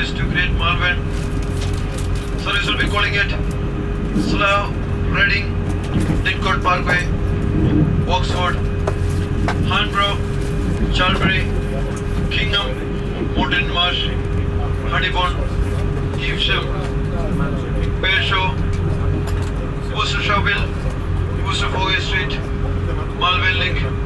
service to Great Malvern. Service will be calling at Slough, Reading, Didcot Parkway, Oxford, Hanborough, Charlbury, Kingham, Mountain Marsh, Honeybourne, Evesham, Pearshaw, Worcestershire, Worcester Street, Malvern Link.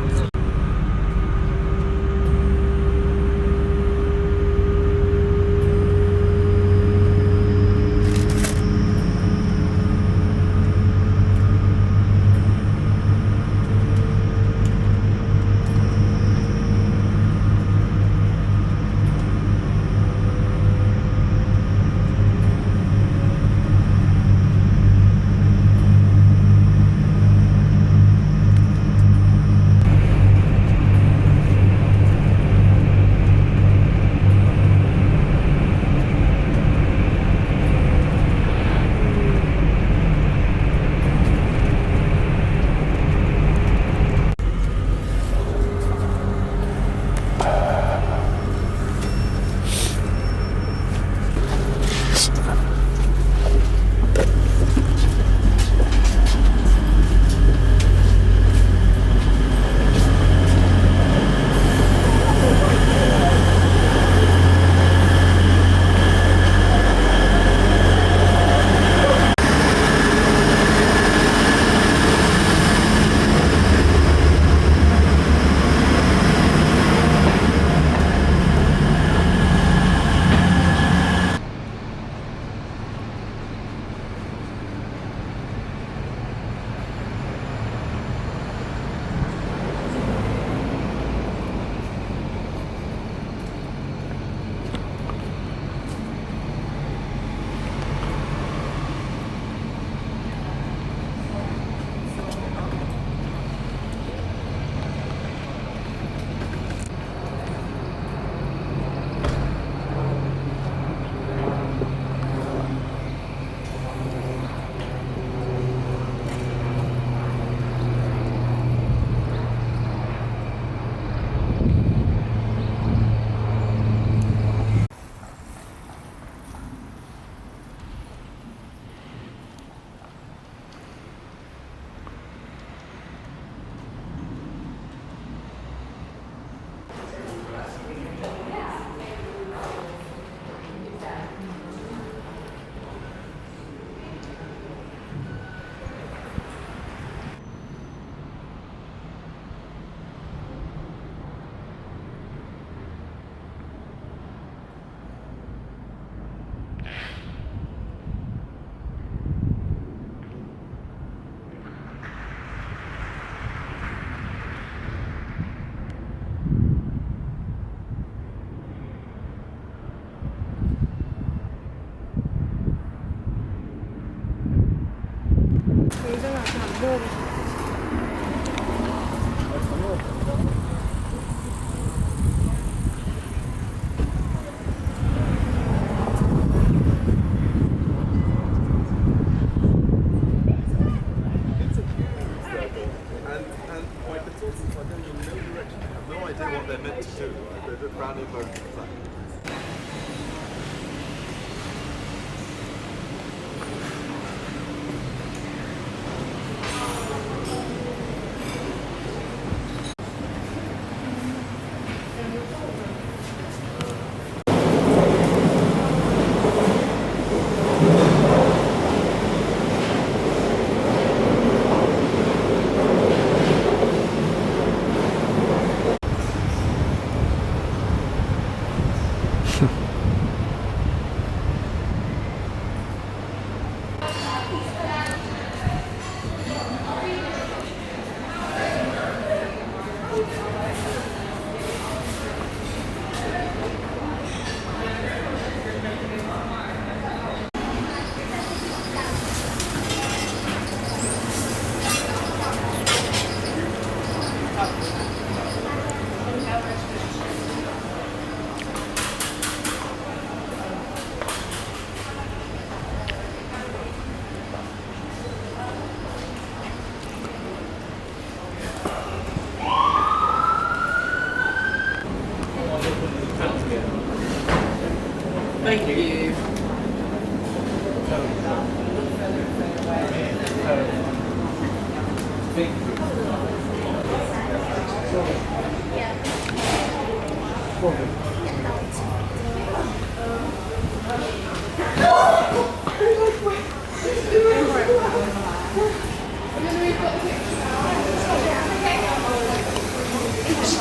Thank you.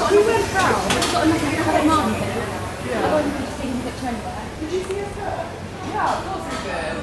You went round. I've got another colour marker. Yeah. I wasn't just taking a picture anywhere. Did you see us? Yeah, of course we did.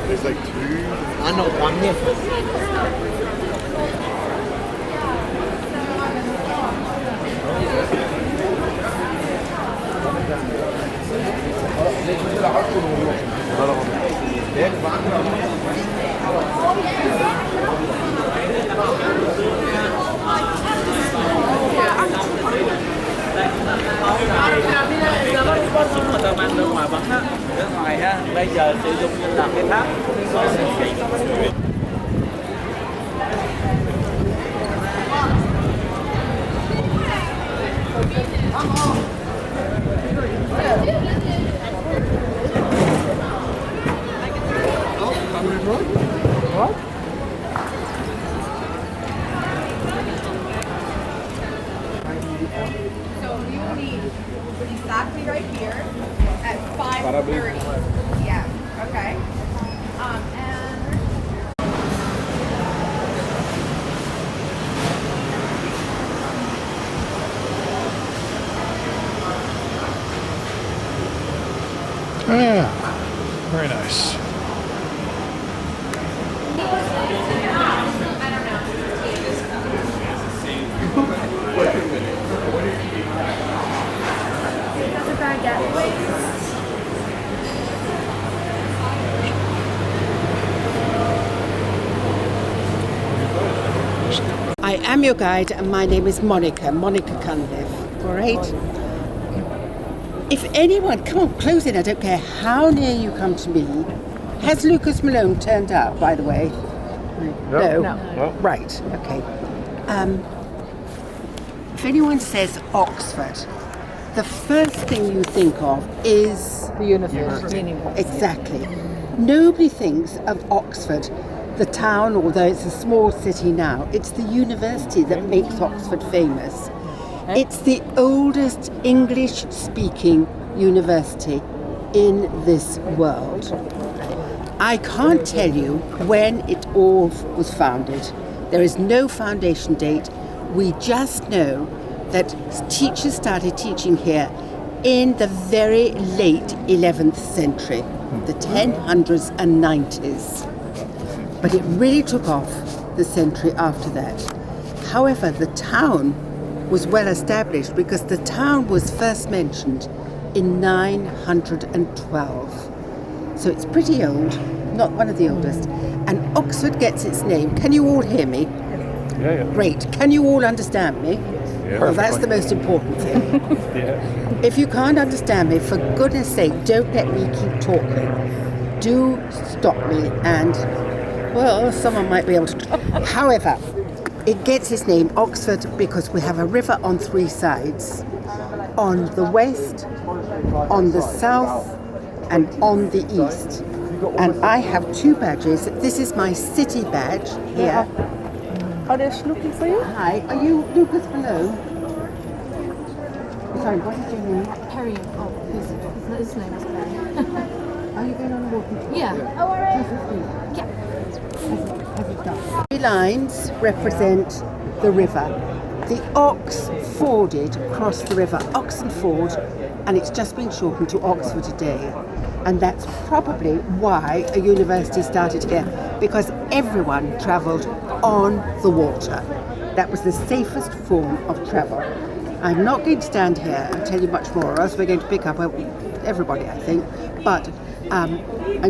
There's like two. I know one ngoài ha, bây giờ sử dụng là cái tháp. So you will be exactly right here at 5:30. Yeah. Okay. And Yeah, very nice. I am your guide and my name is Monica Cunliffe, all right? If anyone, come on, close in, I don't care how near you come to me. Has Lucas Malone turned up, by the way? No. Right, okay. If anyone says Oxford, the first thing you think of is... The university. Exactly. Nobody thinks of Oxford, the town, although it's a small city now. It's the university that makes Oxford famous. It's the oldest English-speaking university in this world. I can't tell you when it all was founded. There is no foundation date. We just know that teachers started teaching here in the very late 11th century, the 1000s and 90s. But it really took off the century after that. However, the town was well established because the town was first mentioned in 912. So it's pretty old, not one of the oldest. And Oxford gets its name. Can you all hear me? Yeah. Great. Can you all understand me? Yeah. Well, that's the most important thing. Yeah. If you can't understand me, for goodness sake, don't let me keep talking. Do stop me and, well, someone might be able to. However, it gets its name, Oxford, because we have a river on three sides. On the west, on the south, and on the east. And I have two badges. This is my city badge here. Are they looking for you? Hi, are you Lucas below? Sorry, what is your name? Perry. Oh, his name is Perry. Are you going on a walking tour? Yeah. Yeah. Three lines represent the river. The ox forded across the river, Oxen Ford, and it's just been shortened to Oxford today. And that's probably why a university started here, because everyone travelled on the water. That was the safest form of travel. I'm not going to stand here and tell you much more, or else we're going to pick up everybody, I think. But I'm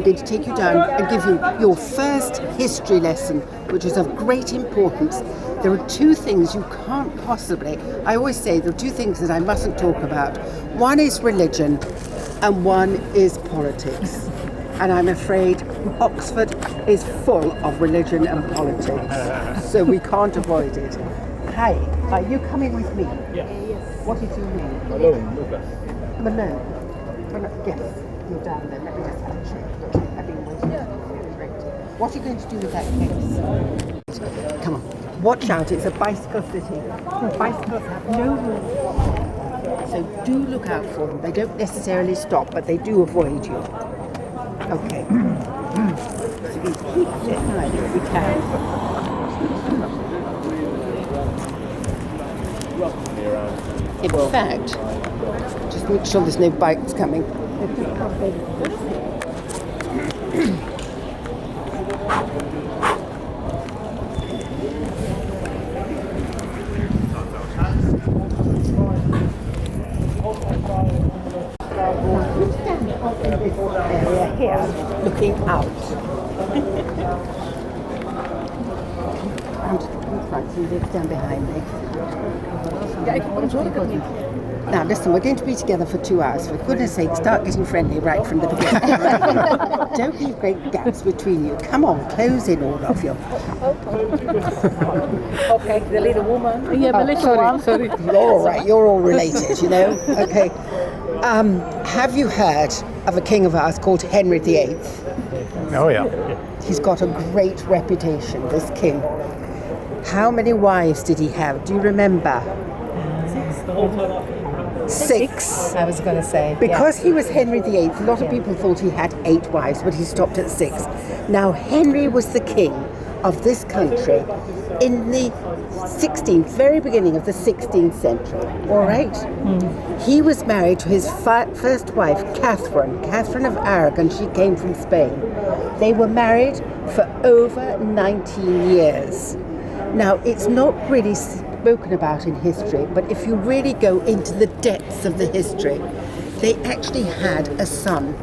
going to take you down and give you your first history lesson, which is of great importance. There are two things you can't possibly, I always say there are two things that I mustn't talk about. One is religion and one is politics. And I'm afraid Oxford is full of religion and politics, so we can't avoid it. Hi, are you coming with me? Yes. What is your name? Malone, Lucas. Malone. Yes, you're down there. Let me just have a check. I've been waiting. Great. What are you going to do with that case? Come on. Watch out, it's a bicycle city. Bicycles have no rules. So do look out for them. They don't necessarily stop, but they do avoid you. Okay. So we keep it high if we can. In fact, just make sure there's no bikes coming. Area here, looking out. And in front, so you stand behind me. Now listen, we're going to be together for 2 hours. For goodness sake, start getting friendly right from the beginning. Don't leave great gaps between you. Come on, close in, all of you. Okay, the little woman. Yeah, the little sorry, one. sorry. You're all right. You're all related, you know. Okay. Have you heard of a king of ours called Henry VIII? Oh, yeah. He's got a great reputation, this king. How many wives did he have? Do you remember? 6. I was going to say. Because he was Henry VIII, a lot of people thought he had 8 wives, but he stopped at 6. Now, Henry was the king of this country in the 16th, very beginning of the 16th century, all right? He was married to his first wife, Catherine of Aragon. She came from Spain. They were married for over 19 years. Now, it's not really spoken about in history, but if you really go into the depths of the history, they actually had a son.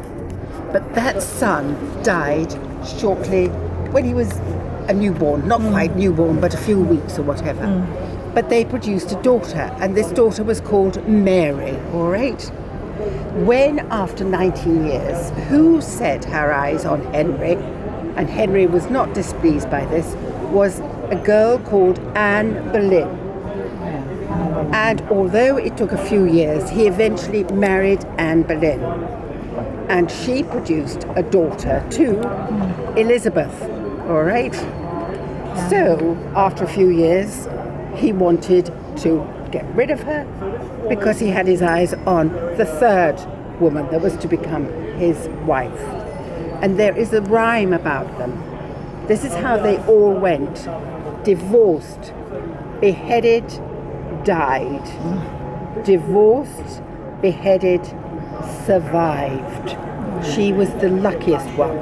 But that son died shortly when he was a newborn, not quite newborn, but a few weeks or whatever. But they produced a daughter, and this daughter was called Mary, all right? When, after 19 years, who set her eyes on Henry, and Henry was not displeased by this, was a girl called Anne Boleyn. And although it took a few years, he eventually married Anne Boleyn. And she produced a daughter too, Elizabeth, all right? So, after a few years, he wanted to get rid of her because he had his eyes on the third woman that was to become his wife. And there is a rhyme about them. This is how they all went. Divorced, beheaded, died. Divorced, beheaded, survived. She was the luckiest one.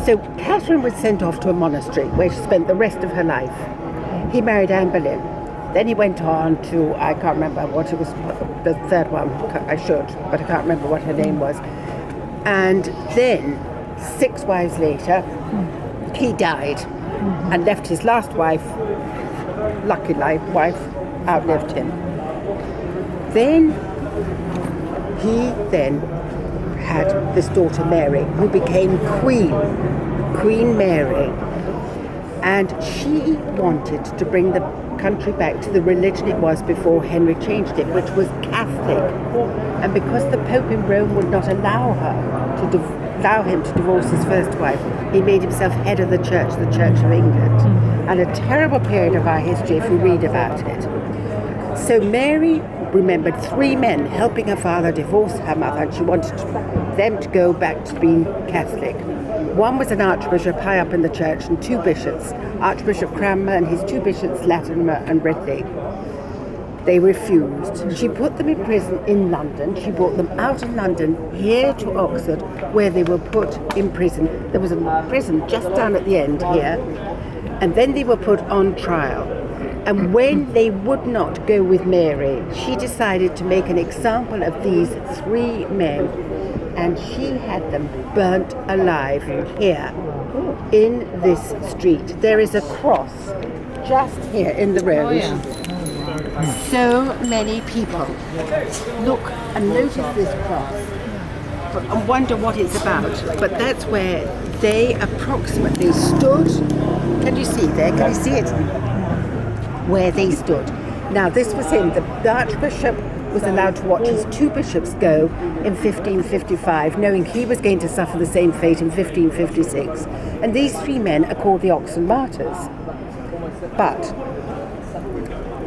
So Catherine was sent off to a monastery where she spent the rest of her life. He married Anne Boleyn. Then he went on to, I can't remember what it was, the third one, I should, but I can't remember what her name was. And then 6 wives later, he died and left his last wife, lucky wife, outlived him. Then he had this daughter Mary, who became Queen Mary. And she wanted to bring the country back to the religion it was before Henry changed it, which was Catholic. And because the Pope in Rome would not allow him to divorce his first wife, he made himself head of the Church of England. And a terrible period of our history if we read about it. So Mary remembered 3 men helping her father divorce her mother, and she wanted them to go back to being Catholic. One was an archbishop high up in the church and 2 bishops, Archbishop Cranmer and his 2 bishops, Latimer and Ridley. They refused. She put them in prison in London. She brought them out of London here to Oxford, where they were put in prison. There was a prison just down at the end here. And then they were put on trial. And when they would not go with Mary, she decided to make an example of these 3 men. And she had them burnt alive here in this street. There is a cross just here in the road. So many people look and notice this cross and wonder what it's about. But that's where they approximately stood. Can you see there? Can you see it? Where they stood. Now this was him. The Archbishop was allowed to watch his 2 bishops go in 1555, knowing he was going to suffer the same fate in 1556. And these 3 men are called the Oxen Martyrs. But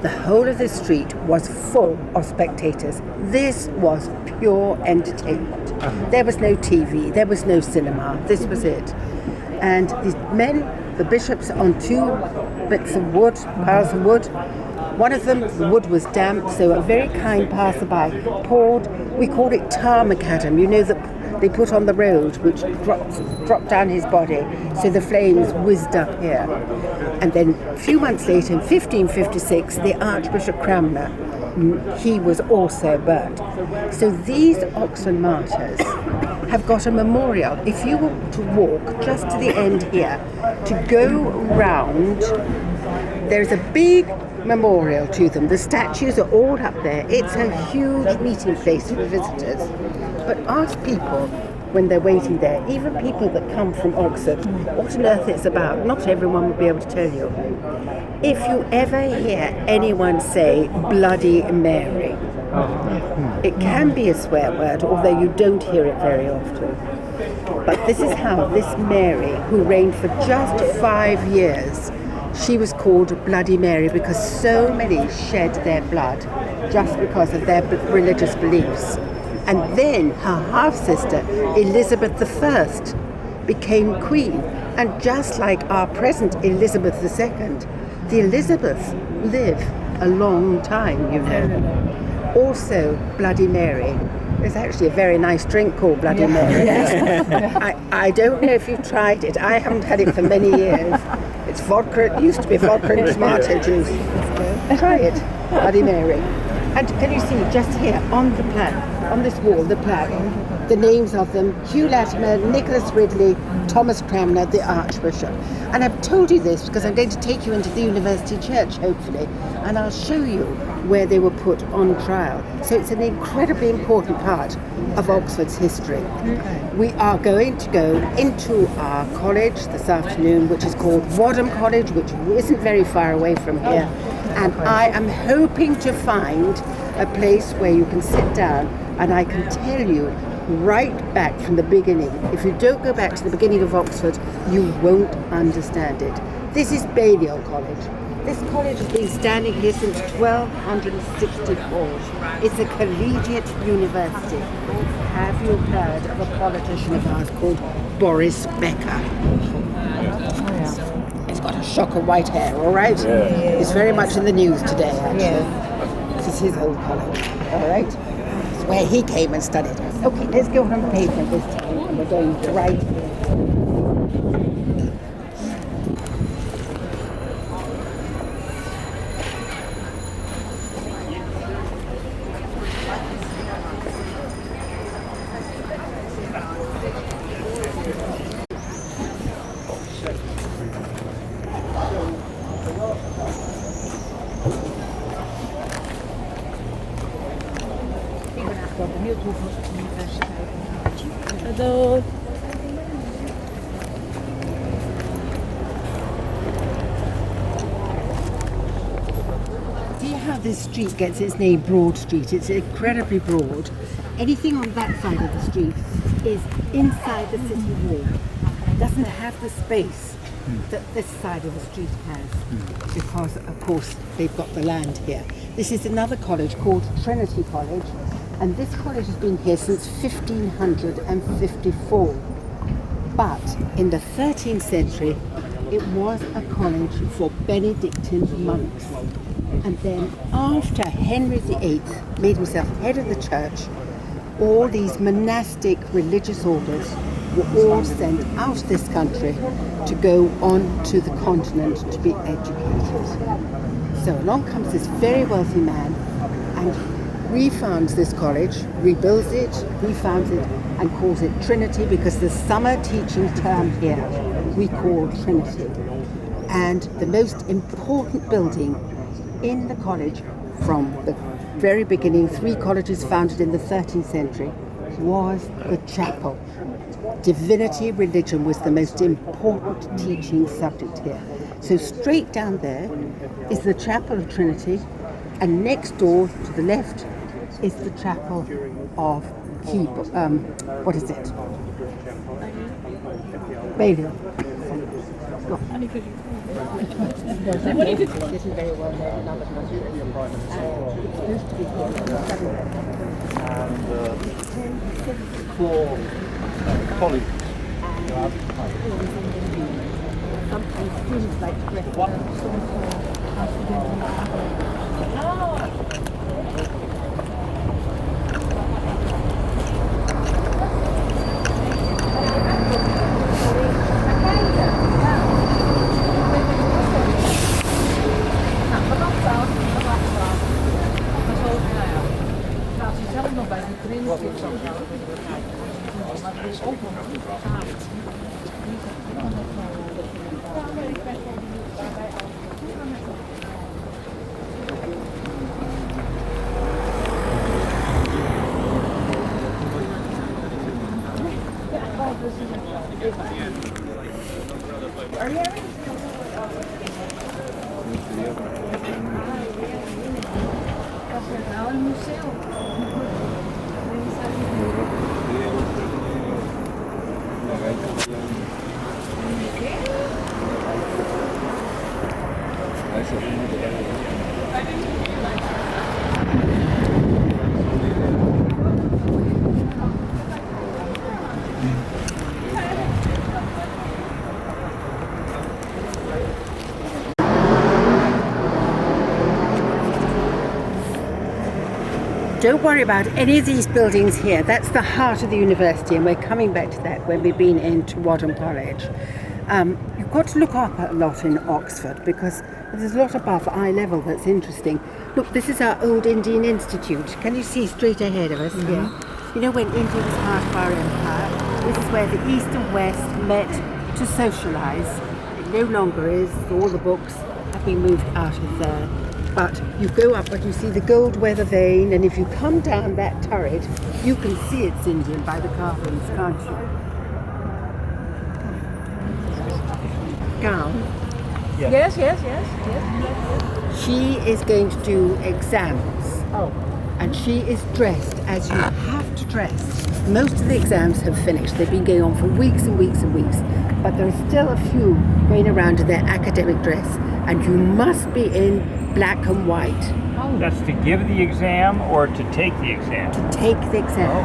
the whole of the street was full of spectators. This was pure entertainment. There was no TV, there was no cinema, this was it. And these men, the bishops, on 2 bits of wood, piles of wood. One of them, the wood was damp, so a very kind passerby poured, we called it tar macadam, you know, that they put on the road, which dropped down his body, so the flames whizzed up here. And then a few months later, in 1556, the Archbishop Cranmer, he was also burnt. So these Oxen Martyrs have got a memorial. If you were to walk just to the end here, to go round, there's a big memorial to them. The statues are all up there. It's a huge meeting place for visitors. But ask people when they're waiting there, even people that come from Oxford, what on earth it's about. Not everyone will be able to tell you. If you ever hear anyone say Bloody Mary, it can be a swear word, although you don't hear it very often. But this is how this Mary, who reigned for just 5 years, she was called Bloody Mary because so many shed their blood just because of their religious beliefs. And then her half-sister, Elizabeth I, became queen. And just like our present Elizabeth II, the Elizabeths live a long time, you know. Also, Bloody Mary. There's actually a very nice drink called Bloody Mary. I don't know if you've tried it. I haven't had it for many years. It's vodka. It used to be vodka and tomato juice. Try it, Bloody Mary. And can you see just here on the plaque, on this wall, the plaque, the names of them: Hugh Latimer, Nicholas Ridley, Thomas Cranmer, the Archbishop. And I've told you this because I'm going to take you into the University Church, hopefully, and I'll show you where they were put on trial. So it's an incredibly important part of Oxford's history. We are going to go into our college this afternoon, which is called Wadham College, which isn't very far away from here. And I am hoping to find a place where you can sit down and I can tell you right back from the beginning. If you don't go back to the beginning of Oxford, you won't understand it. This is Balliol College. This college has been standing here since 1264. It's a collegiate university. Have you heard of a politician of ours called Boris Becker? He's got a shock of white hair, all right? Yeah. He's very much in the news today, actually. Yeah. This is his old college, all right? It's where he came and studied. Okay, let's go on the pavement this time. We're going right. ben benieuwd hoeveel universiteiten. Hallo. See how this street gets its name, Broad Street? It's incredibly broad. Anything on that side of the street is inside the city wall. It doesn't have the space that this side of the street has, because, of course, they've got the land here. This is another college called Trinity College, and this college has been here since 1554. But in the 13th century, it was a college for Benedictine monks. And then after Henry VIII made himself head of the church, all these monastic religious orders were all sent out of this country to go on to the continent to be educated. So along comes this very wealthy man and refounds this college, rebuilds it, refounds it, and calls it Trinity, because the summer teaching term here we call Trinity. And the most important building in the college from the very beginning, 3 colleges founded in the 13th century, was the chapel. Divinity, religion was the most important teaching subject here. So straight down there is the Chapel of Trinity, and next door to the left is the Chapel of what is it? Balliol. For colleagues. Sometimes students like to dress Don't worry about any of these buildings here. That's the heart of the university, and we're coming back to that when we've been into Wadham College. You've got to look up a lot in Oxford because there's a lot above eye level that's interesting. Look, this is our old Indian Institute. Can you see straight ahead of us here? You know, when India was part of our empire, this is where the East and West met to socialise. It no longer is. All the books have been moved out of there. But you go up and you see the gold weather vane, and if you come down that turret, you can see it's Indian by the carvings, can't you? Gal, Yes. she is going to do exams. Oh. And she is dressed as you have to dress. Most of the exams have finished. They've been going on for weeks and weeks and weeks. But there are still a few going around in their academic dress. And you must be in black and white. That's to give the exam or to take the exam? To take the exam.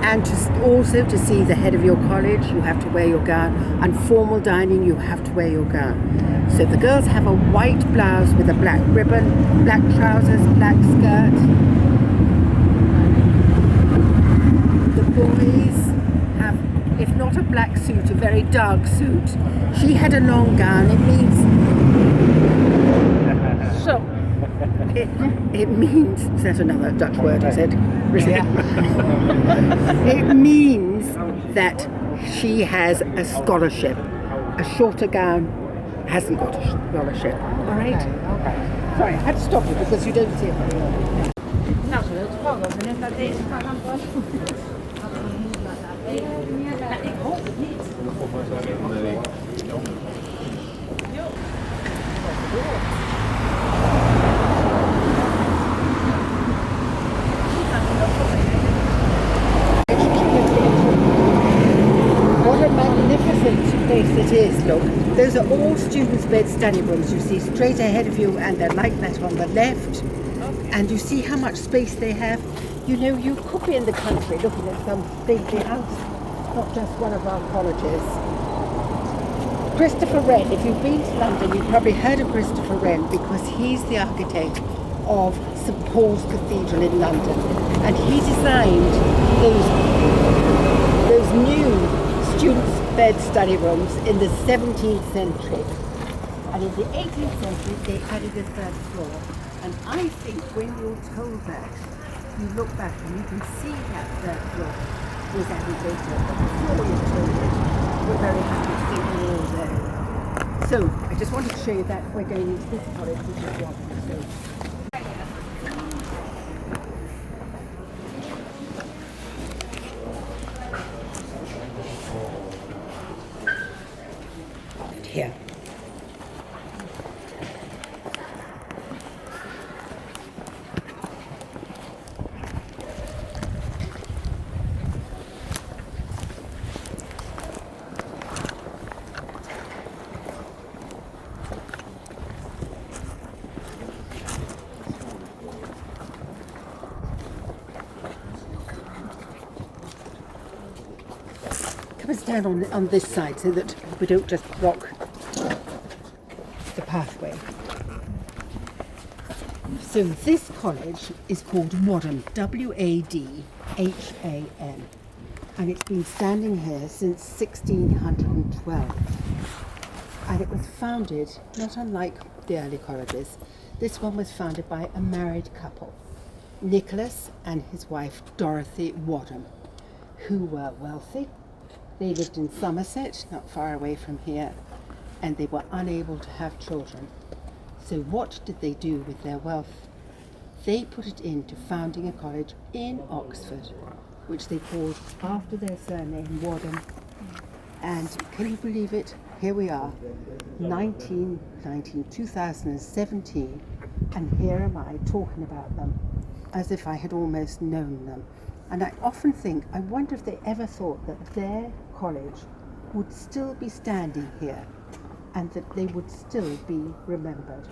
And also to see the head of your college, you have to wear your gown. And formal dining, you have to wear your gown. So the girls have a white blouse with a black ribbon, black trousers, black skirt. The boys have, if not a black suit, a very dark suit. She had a long gown. It means... So, it means, is that another Dutch word, is it? It means that she has a scholarship. A shorter gown hasn't got a scholarship. All right? Okay. Sorry, I had to stop you because you don't see it very well. nou, ze wil het gewoon. valószínűleg, tehát én van. Ik hoop het niet. What a magnificent place it is, look. Those are all students' bed study rooms you see straight ahead of you, and they're like that on the left. And you see how much space they have. You know, you could be in the country looking at some stately house, not just one of our colleges. Christopher Wren, if you've been to London, you've probably heard of Christopher Wren because he's the architect of St Paul's Cathedral in London. And he designed those new students' bed study rooms in the 17th century. And in the 18th century, they added a third floor. And I think when you're told that, you look back and you can see that third floor was added later. But before you're told it, we're very happy to think we're all there. So, I just wanted to show you that we're going into this college, which is Wadham College. Here. Come and stand on this side so that we don't just block the pathway. So this college is called Wadham, W-A-D-H-A-M, and it's been standing here since 1612. And it was founded, not unlike the early colleges, this one was founded by a married couple, Nicholas and his wife Dorothy Wadham, who were wealthy. They lived in Somerset, not far away from here, and they were unable to have children. So what did they do with their wealth? They put it into founding a college in Oxford, which they called after their surname, Wadham. And can you believe it? Here we are, 2017, and here am I talking about them as if I had almost known them. And I often think, I wonder if they ever thought that their college would still be standing here and that they would still be remembered.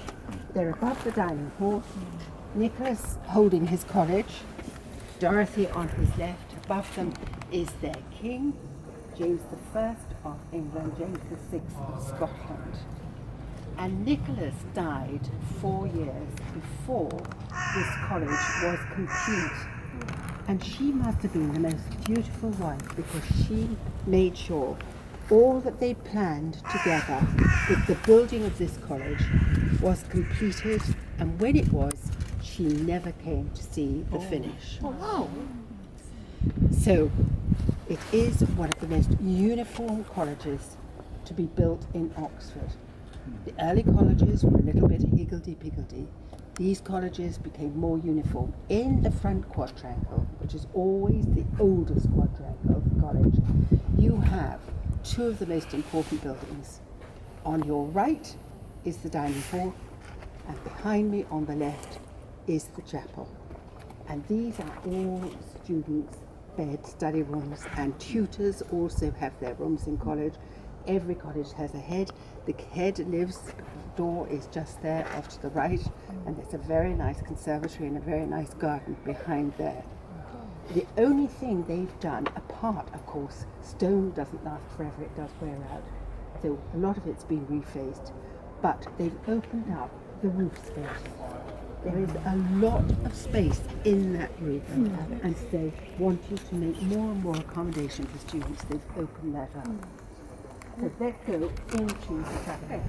They're above the dining hall, Nicholas holding his college, Dorothy on his left. Above them is their king, James I of England, James VI of Scotland. And Nicholas died 4 years before this college was complete. And she must have been the most beautiful wife because she made sure all that they planned together with the building of this college was completed, and when it was, she never came to see the finish. Oh, wow. So it is one of the most uniform colleges to be built in Oxford. The early colleges were a little bit higgledy-piggledy. These colleges became more uniform. In the front quadrangle, which is always the oldest quadrangle of the college, you have two of the most important buildings. On your right is the dining hall, and behind me on the left is the chapel. And these are all students' bed study rooms, and tutors also have their rooms in college. Every college has a head. The head lives, the door is just there off to the right, and there's a very nice conservatory and a very nice garden behind there. The only thing they've done, apart, of course, stone doesn't last forever, it does wear out, so a lot of it's been refaced, but they've opened up the roof space. There is a lot of space in that roof, and they wanted to make more and more accommodation for students. They've opened that up. So let's go into the cafe.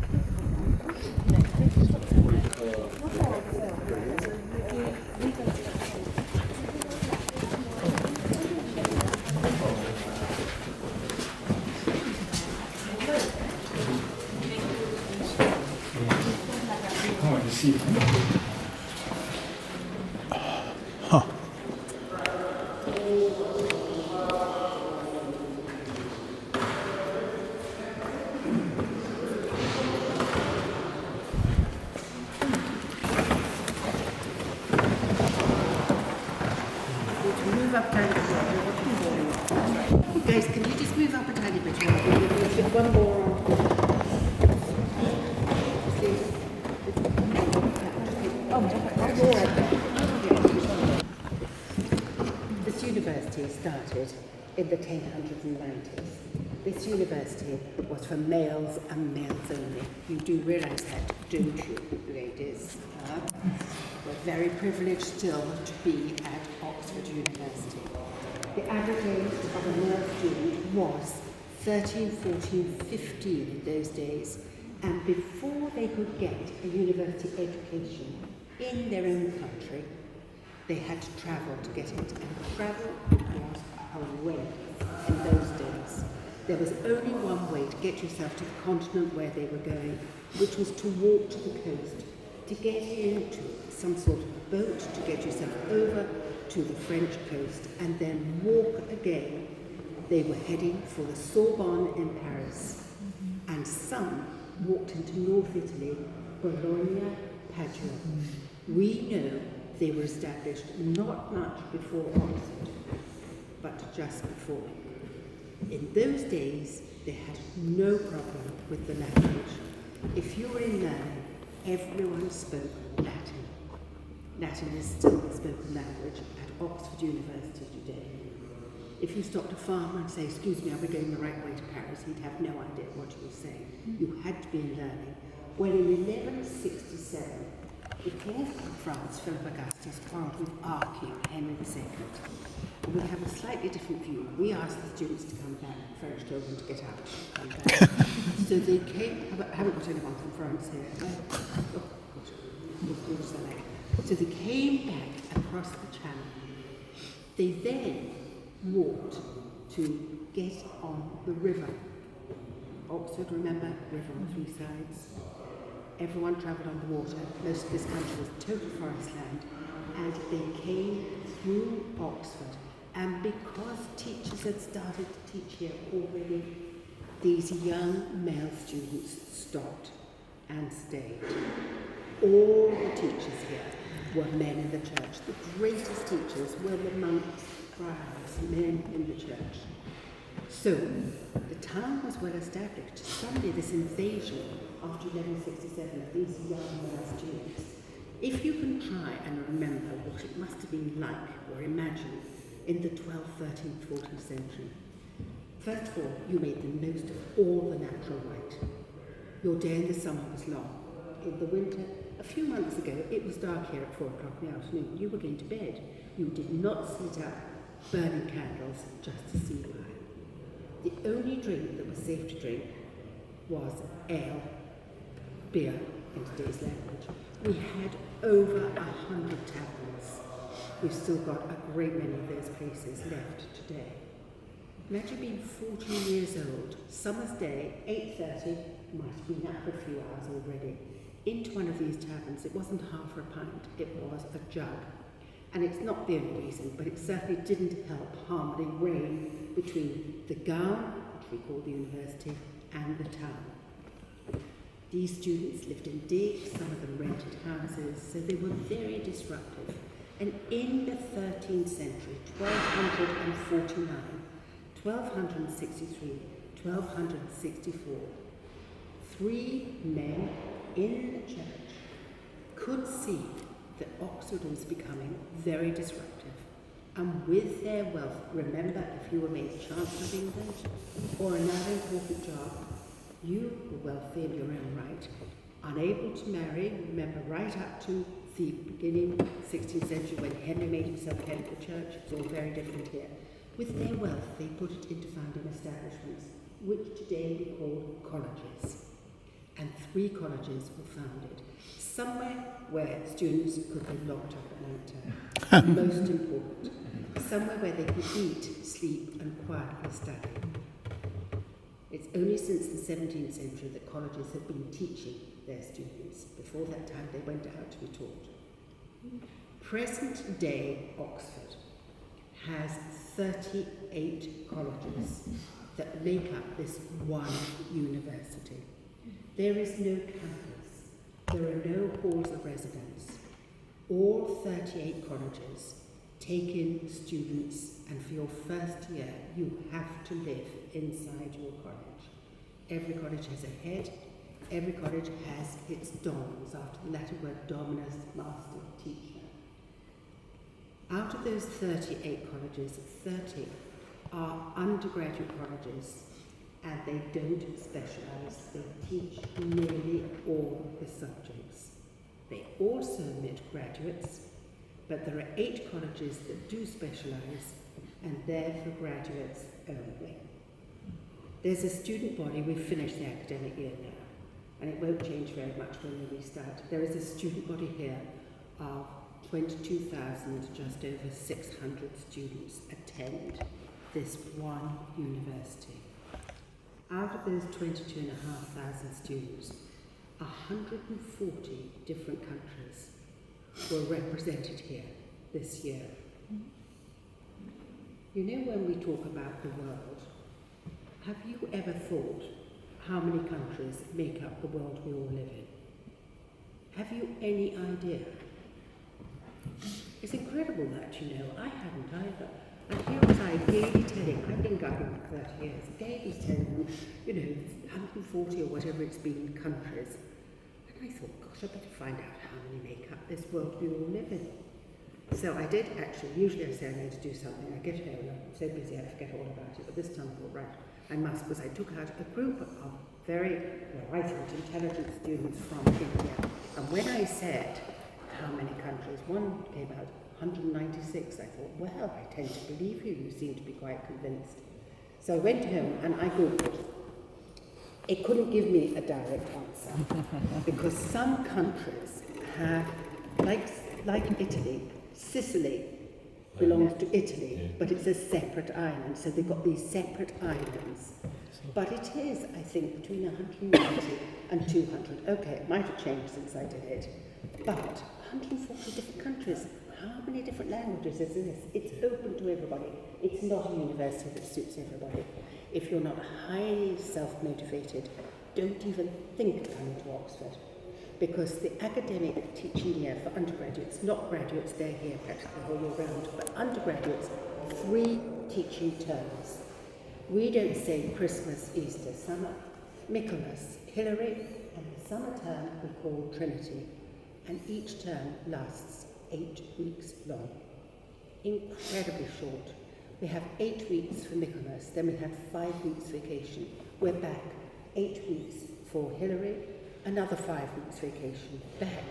move up a tiny bit. Guys, can you just move up a tiny bit? We'll fit one more on. This university started in the 1090s. This university was for males and males only. You do realise that, don't you, ladies? We're very privileged still to be at Oxford University. The average age of a male student was 13, 14, 15 in those days, and before they could get a university education in their own country, they had to travel to get it, and travel was horrendous in those days. There was only one way to get yourself to the continent where they were going, which was to walk to the coast, to get into some sort of boat, to get yourself over to the French coast, and then walk again. They were heading for the Sorbonne in Paris, and some walked into North Italy, Bologna, Padua. We know they were established not much before Oxford, but just before. In those days, they had no problem with the language. If you were in learning, everyone spoke Latin. Latin is still the spoken language at Oxford University today. If you stopped a farmer and say, "Excuse me, are we going the right way to Paris?" he'd have no idea what you were saying. You had to be in learning. Well, in 1167, the King of France, Philip Augustus, quarrelled with our king, Henry II. And we have a slightly different view. We asked the students to come back, French told them to get out, come back. So they came, haven't got anyone from France here. Oh, God. So they came back across the channel. They then walked to get on the river. Oxford, remember, river on three sides. Everyone travelled on the water. Most of this country was total forest land. And they came through Oxford. And because teachers had started to teach here already, these young male students stopped and stayed. All the teachers here were men in the church. The greatest teachers were the monks, friars, men in the church. So the town was well established. Suddenly this invasion after 1167 of these young male students. If you can try and remember what it must have been like or imagine in the 12th, 13th, 14th century, first of all, you made the most of all the natural light. Your day in the summer was long. In the winter, a few months ago, it was dark here at 4 o'clock in the afternoon. You were going to bed. You did not sit up burning candles just to see why. The only drink that was safe to drink was ale, beer in today's language. We had over 100 taverns. We've still got a great many of those places left today. Imagine being 14 years old, summer's day, 8:30, might have been up for a few hours already, into one of these taverns. It wasn't half a pint, it was a jug. And it's not the only reason, but it certainly didn't help harmony reign between the gown, which we call the university, and the town. These students lived in digs, some of them rented houses, so they were very disruptive. And in the 13th century, 1249, 1263, 1264, 3 men in the church could see that Oxford was becoming very disruptive. And with their wealth, remember, if you were made Chancellor of England or another important job, you were wealthy in your own right, unable to marry, remember right up to the beginning 16th century when Henry made himself head of the church. It's all very different here. With their wealth, they put it into founding establishments, which today we call colleges. And 3 colleges were founded. Somewhere where students could be locked up at night time, most important. Somewhere where they could eat, sleep, and quietly study. It's only since the 17th century that colleges have been teaching their students. Before that time, they went out to be taught. Present day Oxford has 38 colleges that make up this one university. There is no campus. There are no halls of residence. All 38 colleges take in students, and for your first year, you have to live inside your college. Every college has a head, every college has its doms, after the Latin word dominus, master, teacher. Out of those 38 colleges, 30 are undergraduate colleges, and they don't specialise. They teach nearly all the subjects. They also admit graduates, but there are 8 colleges that do specialise, and they're for graduates only. There's a student body. We've finished the academic year now, and it won't change very much when we restart. There is a student body here of 22,000, just over 600 students attend this one university. Out of those 22,500 students, 140 different countries were represented here this year. You know, when we talk about the world, have you ever thought how many countries make up the world we all live in? Have you any idea? It's incredible that, you know. I hadn't either. And here was I gaily telling, I've been guiding for 30 years, gaily telling them, you know, 140 or whatever it's been countries. And I thought, gosh, I better find out how many make up this world we all live in. So I did actually. Usually I say I need to do something. I get home and I'm so busy I forget all about it. But this time I thought, right, I must, because I took out a group of very, well, I thought, intelligent students from India. And when I said how many countries, one came out 196. I thought, well, I tend to believe you. You seem to be quite convinced. So I went home and I Googled. It couldn't give me a direct answer because some countries have, like Italy, Sicily belongs to Italy, but it's a separate island, so they've got these separate islands. But it is, I think, between 190 and 200. Okay, it might have changed since I did it, but 140 different countries. How many different languages is this? It's open to everybody. It's not a university that suits everybody. If you're not highly self-motivated, don't even think of coming to Oxford, because the academic teaching year for undergraduates, not graduates, they're here practically the whole year round, but undergraduates, 3 teaching terms. We don't say Christmas, Easter, summer, Michaelmas, Hilary, and the summer term we call Trinity, and each term lasts 8 weeks long. Incredibly short. We have 8 weeks for Michaelmas, then we have 5 weeks vacation. We're back 8 weeks for Hilary, another 5 weeks vacation, back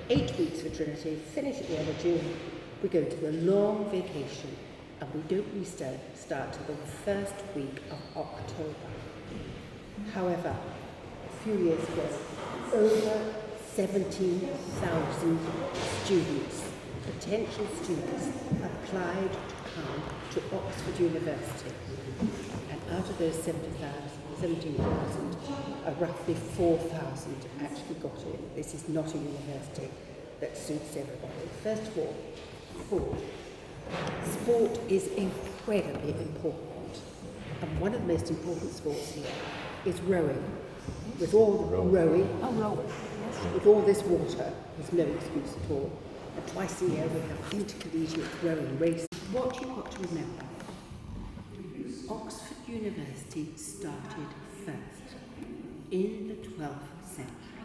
8 weeks for Trinity, finish at the end of June. We go to the long vacation, and we don't restart till the first week of October. However, a few years ago, over 17,000 students, potential students, applied to come to Oxford University. And out of those 17,000, roughly 4,000 actually got in. This is not a university that suits everybody. First of all, sport. Sport is incredibly important. And one of the most important sports here is rowing. With all the rowing, with all this water, there's no excuse at all. And twice a year we have intercollegiate rowing races. What you've got to remember, Oxford University started first in the 12th century.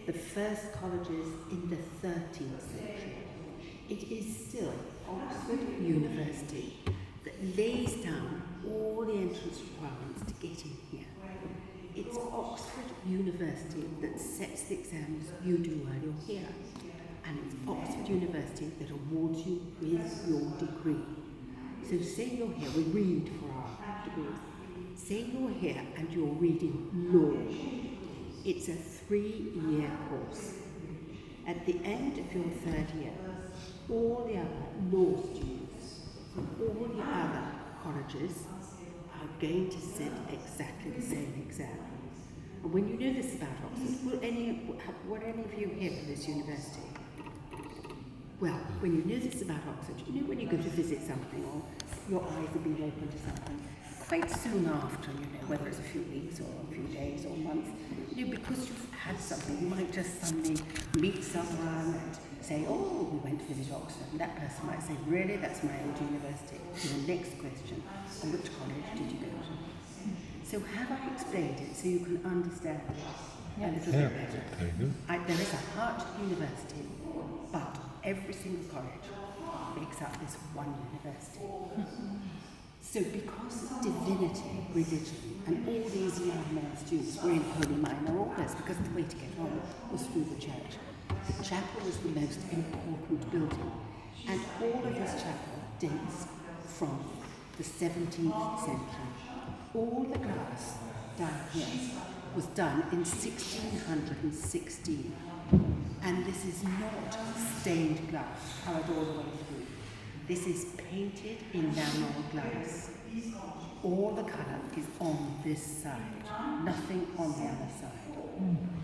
The first colleges in the 13th century. It is still Oxford University that lays down all the entrance requirements to get in here. It's Oxford University that sets the exams you do while you're here. And it's Oxford University that awards you with your degree. So say you're here, we read for our degrees. Say you're here and you're reading law. It's a 3-year course. At the end of your 3rd year, all the other law students from all the other colleges are going to sit exactly the same exam. And when you know this about Oxford, were any of you here for this university? Well, when you know this about Oxford, you know when you go to visit something or your eyes have been open to something, quite soon after, you know, whether it's a few weeks or a few days or months, you know, because you've had something, you might just suddenly meet someone and say, oh, we went to visit Oxford, and that person might say, really, that's my old university. So the next question, and which college did you go to? So have I explained it so you can understand it a little bit better? Very good. There is a heart university, but every single college makes up this one university. So because divinity, religion, and all these young male students were in holy minor orders, because the way to get on was through the church. The chapel was the most important building, and all of this chapel dates from the 17th century. All the glass down here was done in 1616, and this is not stained glass coloured all the way through. This is painted enamel glass. All the colour is on this side, nothing on the other side.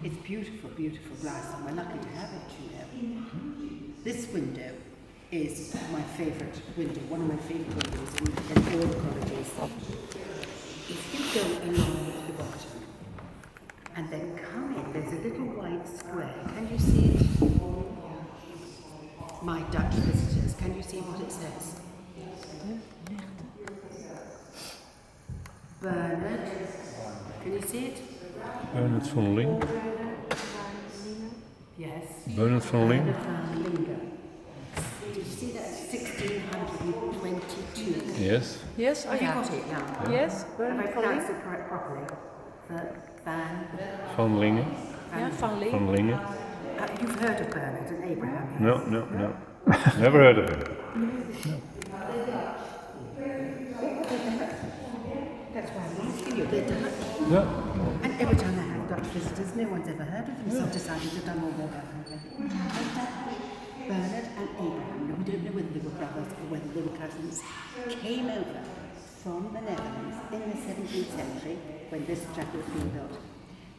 It's beautiful, beautiful glass, and we're lucky to have it, you know. This window is my favourite window, one of my favourite windows in all the colleges. If you go along the bottom and then come in, there's a little white square. Can you see it? My Dutch visitors, can you see what it says? Bernard, can you see it? Bernard van Ling. Yes. Bernard van Ling. Bernard van Linge. Did you see that? 1622. Yes. Yes, Have you got it now? Yes, Have I Bernard van pronounced Ling. it properly? Van Lingen. Yeah, van Ling. Van Lingen. You've heard of Bernard and Abraham? Yes? No. Never heard of him. That's why I'm asking you. They're Dutch. No. And every time I have Dutch visitors, no one's ever heard of them, so I've decided to done all their work. Bernard and Abraham, we don't know whether they were brothers or whether they were cousins, came over from the Netherlands in the 17th century when this chapel was being built.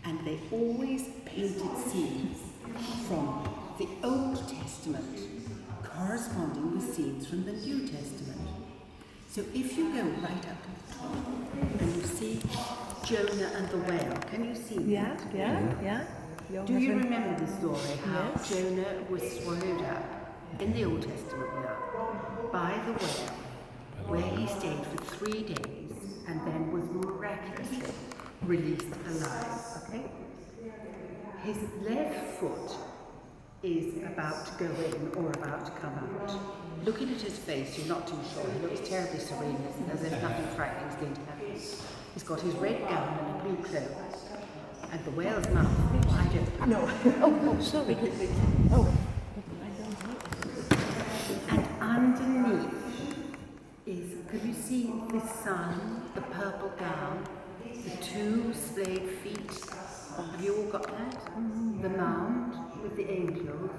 And they always painted scenes from the Old Testament corresponding with scenes from the New Testament. So if you go right up to the top and you see Jonah and the whale, can you see that? Yeah. Do you remember the story how Yes. Jonah was swallowed up in the Old Testament by the whale, where he stayed for 3 days and then was miraculously released alive? Okay? His left foot is about to go in or about to come out. Looking at his face, you're not too sure. He looks terribly serene, as if nothing frightening is going to happen. He's got his red gown and a blue cloak. And the whale's mouth wide open. No. Oh, sorry. Oh, I don't know. And underneath is, could you see the sun, the purple gown, the 2 splayed feet? Have you all got that? The mound with the angels.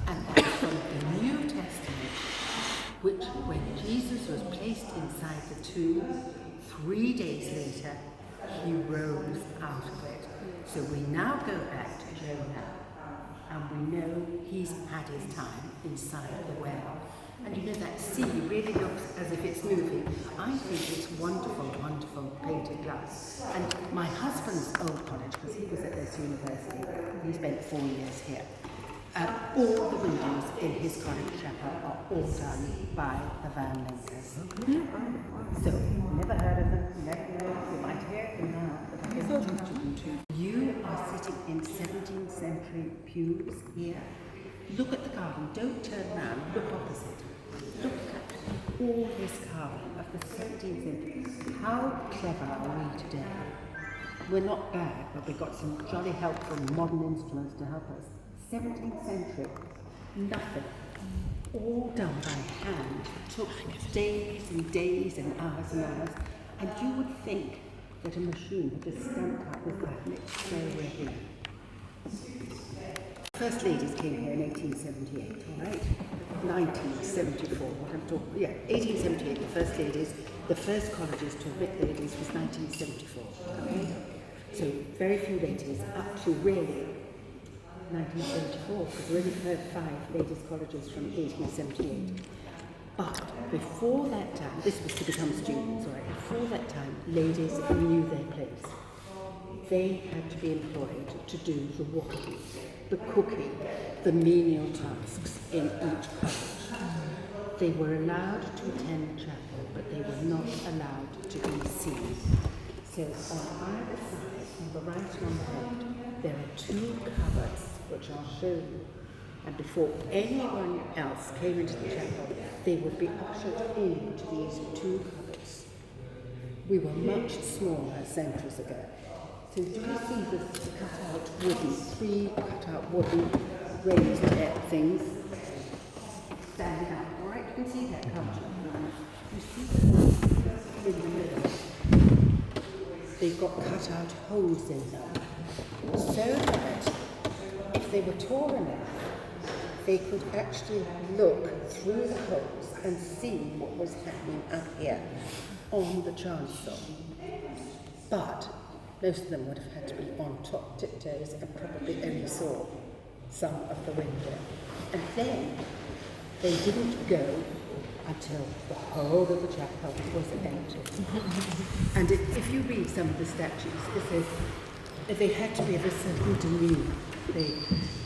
And that's from the New Testament, which when Jesus was placed inside the tomb, 3 days later, he rose out of it. So we now go back to Jonah, and we know he's had his time inside the whale. And you know that sea really looks as if it's moving. I think it's wonderful, wonderful painted glass. And my husband's old college, because he was at this university, he spent 4 years here. All the windows in his college chapel are all done by the Van Linkers. So, never heard of them, never know, you might hear them now, but I guess you are sitting in 17th century pews here. Look at the carving, don't turn around, look opposite. Look at all this carving of the 17th century. How clever are we today? We're not bad, but we've got some jolly helpful modern instruments to help us. 17th century, nothing. All done by hand. Took days and days and hours and hours. And you would think that a machine had just stamped up with that, and it's so ready. First ladies came here in 1878, all right? 1974, what I'm talking, 1878, the first ladies, the first colleges to admit ladies was 1974, okay? So very few ladies, up to really 1974, because we only had 5 ladies' colleges from 1878. But before that time, this was to become students, all right? Before that time, ladies knew their place. They had to be employed to do the washing, the cooking, the menial tasks in each college. They were allowed to attend chapel, but they were not allowed to be seen. So on either side, on the right and on the left, there are two cupboards, which I'll show you. And before anyone else came into the chapel, they would be ushered into these two cupboards. We were much smaller centuries ago. So do you see the cut-out wooden, three cut-out wooden raised things standing up? All right, you can see that culture. You see them in the middle. They've got cut-out holes in them, so that if they were tall enough, they could actually look through the holes and see what was happening up here on the chancel. But most of them would have had to be on top tiptoes and probably only saw some of the window. And then they didn't go until the whole of the chapel was empty. And if you read some of the statues, it says they had to be of a certain demeanour.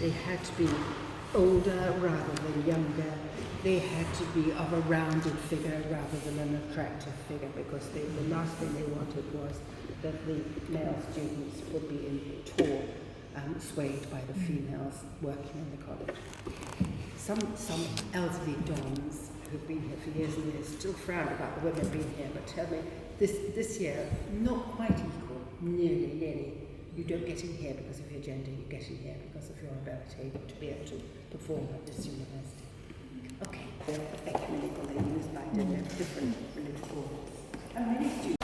They had to be older rather than younger. They had to be of a rounded figure rather than an attractive figure, because the last thing they wanted was that the male students would be tall and swayed by the females working in the college. Some elderly dons who've been here for years and years still frown about the women being here, but tell me, this year, not quite equal, nearly. You don't get in here because of your gender, you get in here because of your ability to be able to perform at this university. Okay, they're ecumenical, they use like different religious orders. And many students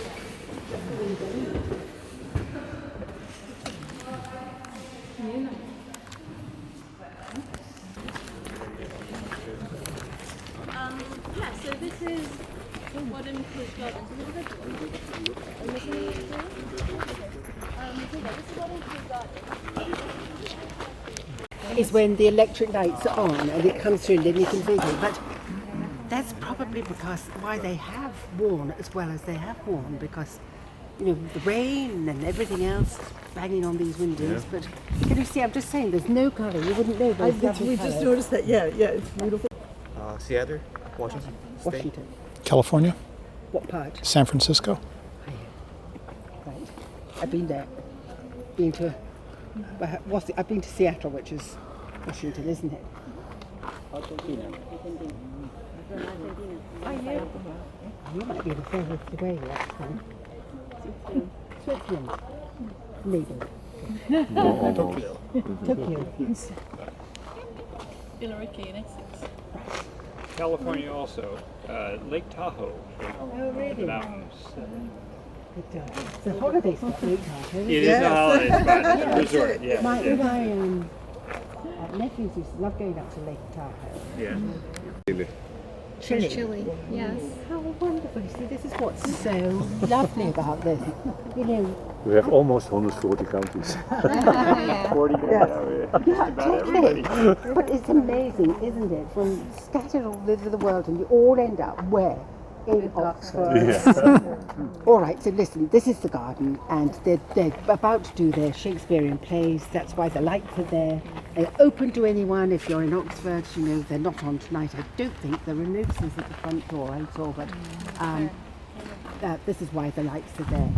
yeah, so this is Wadham College. is when the electric lights are on and it comes through and then you can video. But that's probably because why they have worn as well as they have worn, because the rain and everything else banging on these windows. But can you see, I'm just saying, there's no colour. You wouldn't know those We just noticed that. Yeah, it's beautiful. Seattle, Washington State. Washington. California, What part? San Francisco. Right. I've been there. I've been to Seattle, which is Washington, isn't it? Argentina. You might be the furthest away, actually. Switzerland. Maybe. Tokyo. Tokyo. Billericay in Essex. California also. Lake Tahoe. Oh, really? The mountains. It's a holiday spot, Lake Tahoe. It is a holiday spot. It's a resort. Yeah. My nephews used to love going up to Lake Tahoe. Yeah. Chile. Yes. How wonderful. You see, this is what's so lovely about this. We have almost 140 counties. 40 Totally. But it's amazing, isn't it? From scattered all over the world, and you all end up where? In Oxford. All right, so listen, this is the garden, and they're about to do their Shakespearean plays. That's why the lights are there. They're open to anyone. If you're in Oxford, they're not on tonight. I don't think there are notices at the front door, I saw, but this is why the lights are there.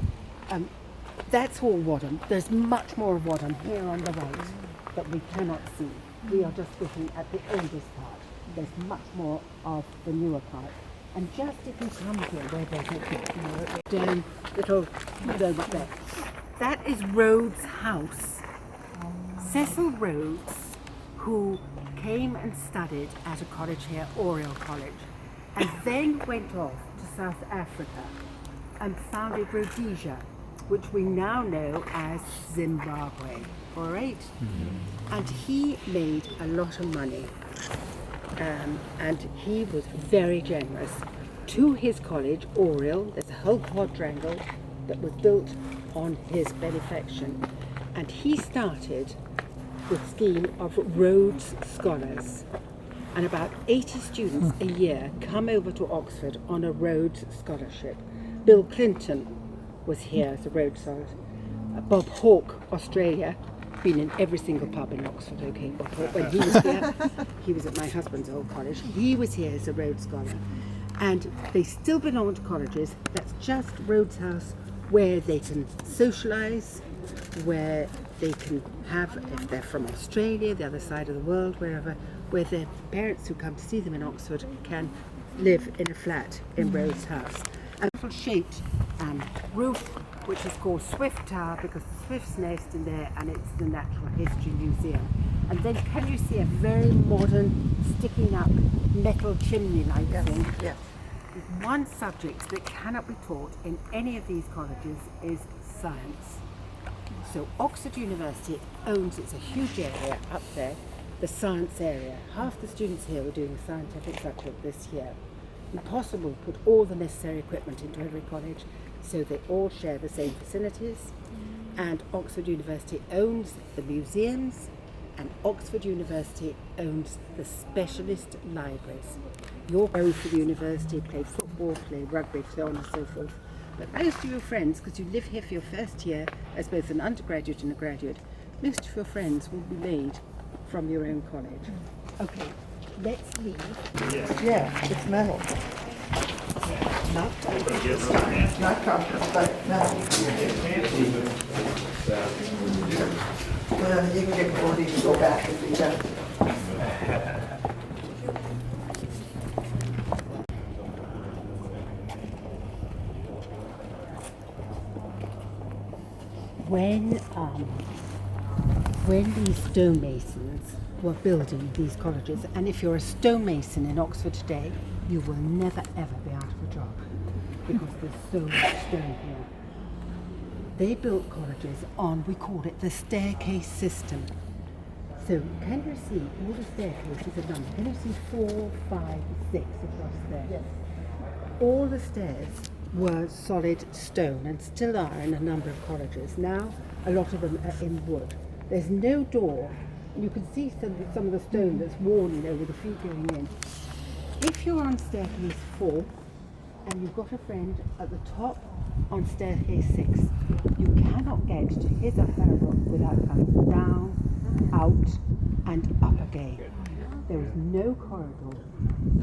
That's all Wadham. There's much more of Wadham here on the right that we cannot see. We are just looking at the oldest part. There's much more of the newer part. And just if you come here where there's a little dome up there, that is Rhodes' house. Cecil Rhodes, who came and studied at a college here, Oriel College, and then went off to South Africa and founded Rhodesia, which we now know as Zimbabwe. All right? Mm-hmm. And he made a lot of money. And he was very generous to his college, Oriel. There's a whole quadrangle that was built on his benefaction. And he started the scheme of Rhodes Scholars. And about 80 students a year come over to Oxford on a Rhodes Scholarship. Bill Clinton was here as a Rhodes Scholar. Bob Hawke, Australia, been in every single pub in Oxford, okay? When he was here, he was at my husband's old college. He was here as a Rhodes Scholar. And they still belong to colleges. That's just Rhodes House, where they can socialise, where they can have, if they're from Australia, the other side of the world, wherever, where their parents who come to see them in Oxford can live in a flat in Rhodes House. A little shaped roof, which is called Swift Tower because the Swift's nest in there, and it's the Natural History Museum. And then can you see a very modern sticking up metal chimney-like thing? Yes. One subject that cannot be taught in any of these colleges is science. So Oxford University owns, it's a huge area up there, the science area. Half the students here were doing a scientific subject this year. Impossible to put all the necessary equipment into every college, so they all share the same facilities. And Oxford University owns the museums, and Oxford University owns the specialist libraries. You'll go to the university, play football, play rugby, so on and so forth. But most of your friends, because you live here for your first year as both an undergraduate and a graduate, most of your friends will be made from your own college. Okay, let's leave. Yeah, it's metal. Not copper, but metal. Well, you can get Gordy to go back if he does. When these stonemasons were building these colleges, and if you're a stonemason in Oxford today, you will never ever be out of a job because there's so much stone here. They built colleges on, we call it the staircase system. So can you see all the staircases are numbered? Can you see 4, 5, 6 across there? Yes. All the stairs were solid stone and still are in a number of colleges. Now a lot of them are in wood. There's no door. You can see some of the stone that's worn over the feet going in. If you're on staircase 4 and you've got a friend at the top on staircase 6, you cannot get to his or her room without coming down, out and up again. There is no corridor,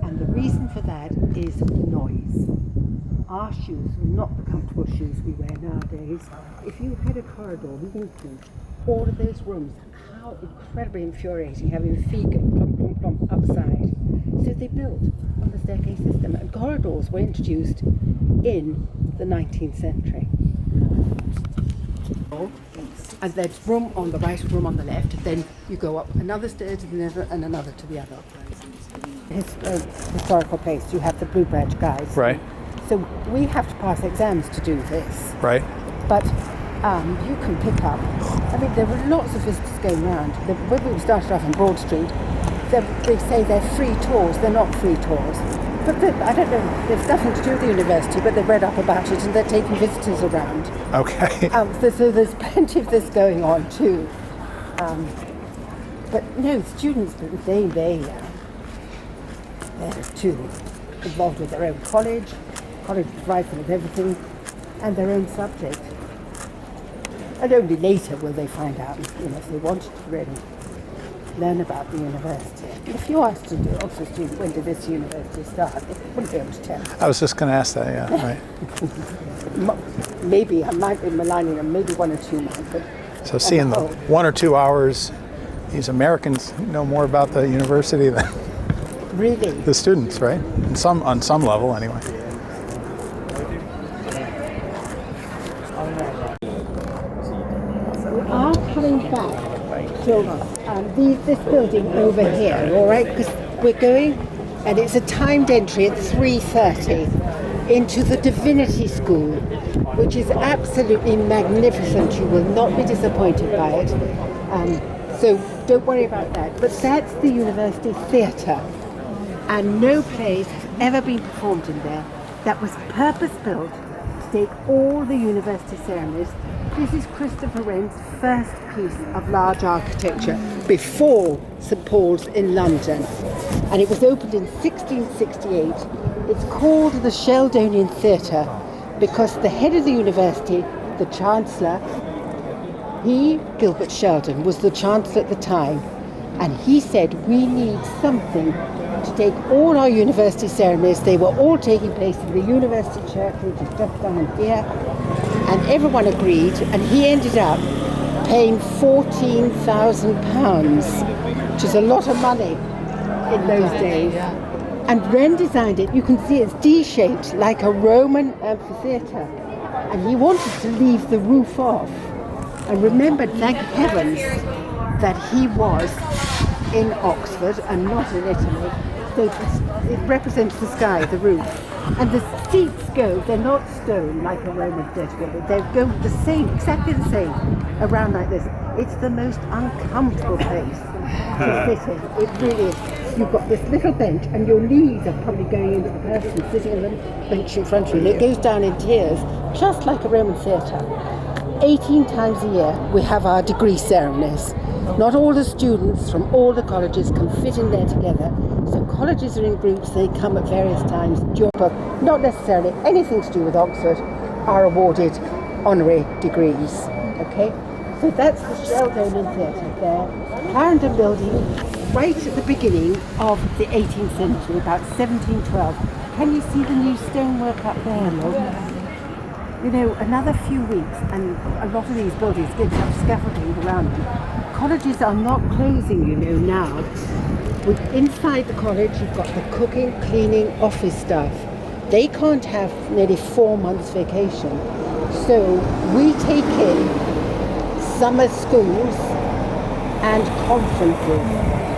and the reason for that is noise. Our shoes are not the comfortable shoes we wear nowadays. If you had a corridor leading through all of those rooms, how incredibly infuriating having feet going plump, plump, plump upside. So they built on the staircase system, and corridors were introduced in the 19th century. And there's room on the right, room on the left, then you go up another stair to the other and another to the other. Historical place, you have the Blue Badge guys. Right. So we have to pass exams to do this. Right. But you can pick up, I mean, there were lots of visitors going around. When we started off on Broad Street, they say they're free tours. They're not free tours. But I don't know, there's nothing to do with the university, but they've read up about it and they're taking visitors around. Okay. So there's plenty of this going on too. But no, students, they're too involved with their own college. College provides them with everything and their own subject. And only later will they find out, if they wanted to really learn about the university. If you asked to do Oxford student, when did this university start, they wouldn't be able to tell. I was just going to ask that, yeah, right. Maybe, I might be maligning them, maybe 1 or 2 months. But so seeing the 1 or 2 hours, these Americans know more about the university than really the students, right? On some level, anyway. We are coming back to this building over here, all right? Because we're going, and it's a timed entry at 3:30 into the Divinity School, which is absolutely magnificent. You will not be disappointed by it. So don't worry about that. But that's the University Theatre, and no plays have ever been performed in there. That was purpose-built to take all the university ceremonies. This is Christopher Wren's first piece of large architecture before St Paul's in London, and it was opened in 1668. It's called the Sheldonian Theater because the head of the university, the Chancellor, He, Gilbert Sheldon, was the Chancellor at the time, and he said we need something to take all our university ceremonies. They were all taking place in the University Church, which is just down here, and everyone agreed, and he ended up paying £14,000, which is a lot of money in those days. And Wren designed it. You can see it's D-shaped, like a Roman amphitheatre. And he wanted to leave the roof off. And remembered, thank heavens, that he was in Oxford and not in Italy. So it represents the sky, the roof. And the seats they're not stone like a Roman theatre, they go the same, exactly the same, around like this. It's the most uncomfortable place to sit in. It really is. You've got this little bench and your knees are probably going into the person sitting on the bench in front of you. And it goes down in tiers, just like a Roman theatre. 18 times a year we have our degree ceremonies. Not all the students from all the colleges can fit in there together. So colleges are in groups, they come at various times, but not necessarily anything to do with Oxford, are awarded honorary degrees. Okay? So that's the Sheldonian Theater there. Clarendon Building, right at the beginning of the 18th century, about 1712. Can you see the new stonework up there, look? You know, another few weeks and a lot of these buildings get some scaffolding around them. Colleges are not closing, you know, now. Inside the college, you've got the cooking, cleaning, office staff. They can't have nearly 4 months vacation. So we take in summer schools and conferences.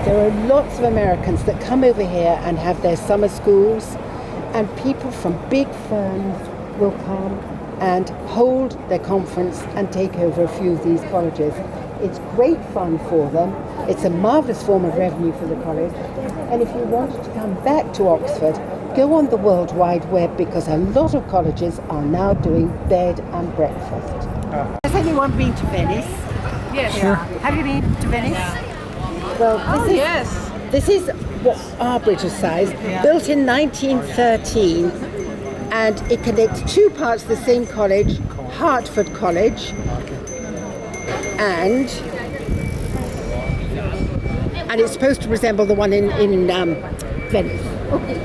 There are lots of Americans that come over here and have their summer schools, and people from big firms will come and hold their conference and take over a few of these colleges. It's great fun for them. It's a marvellous form of revenue for the college. And if you wanted to come back to Oxford, go on the World Wide Web, because a lot of colleges are now doing bed and breakfast. Has anyone been to Venice? Yes. Sure. Have you been to Venice? Well, this is what our bridge is size, built in 1913, and it connects two parts of the same college, Hertford College, and it's supposed to resemble the one in Venice. Okay.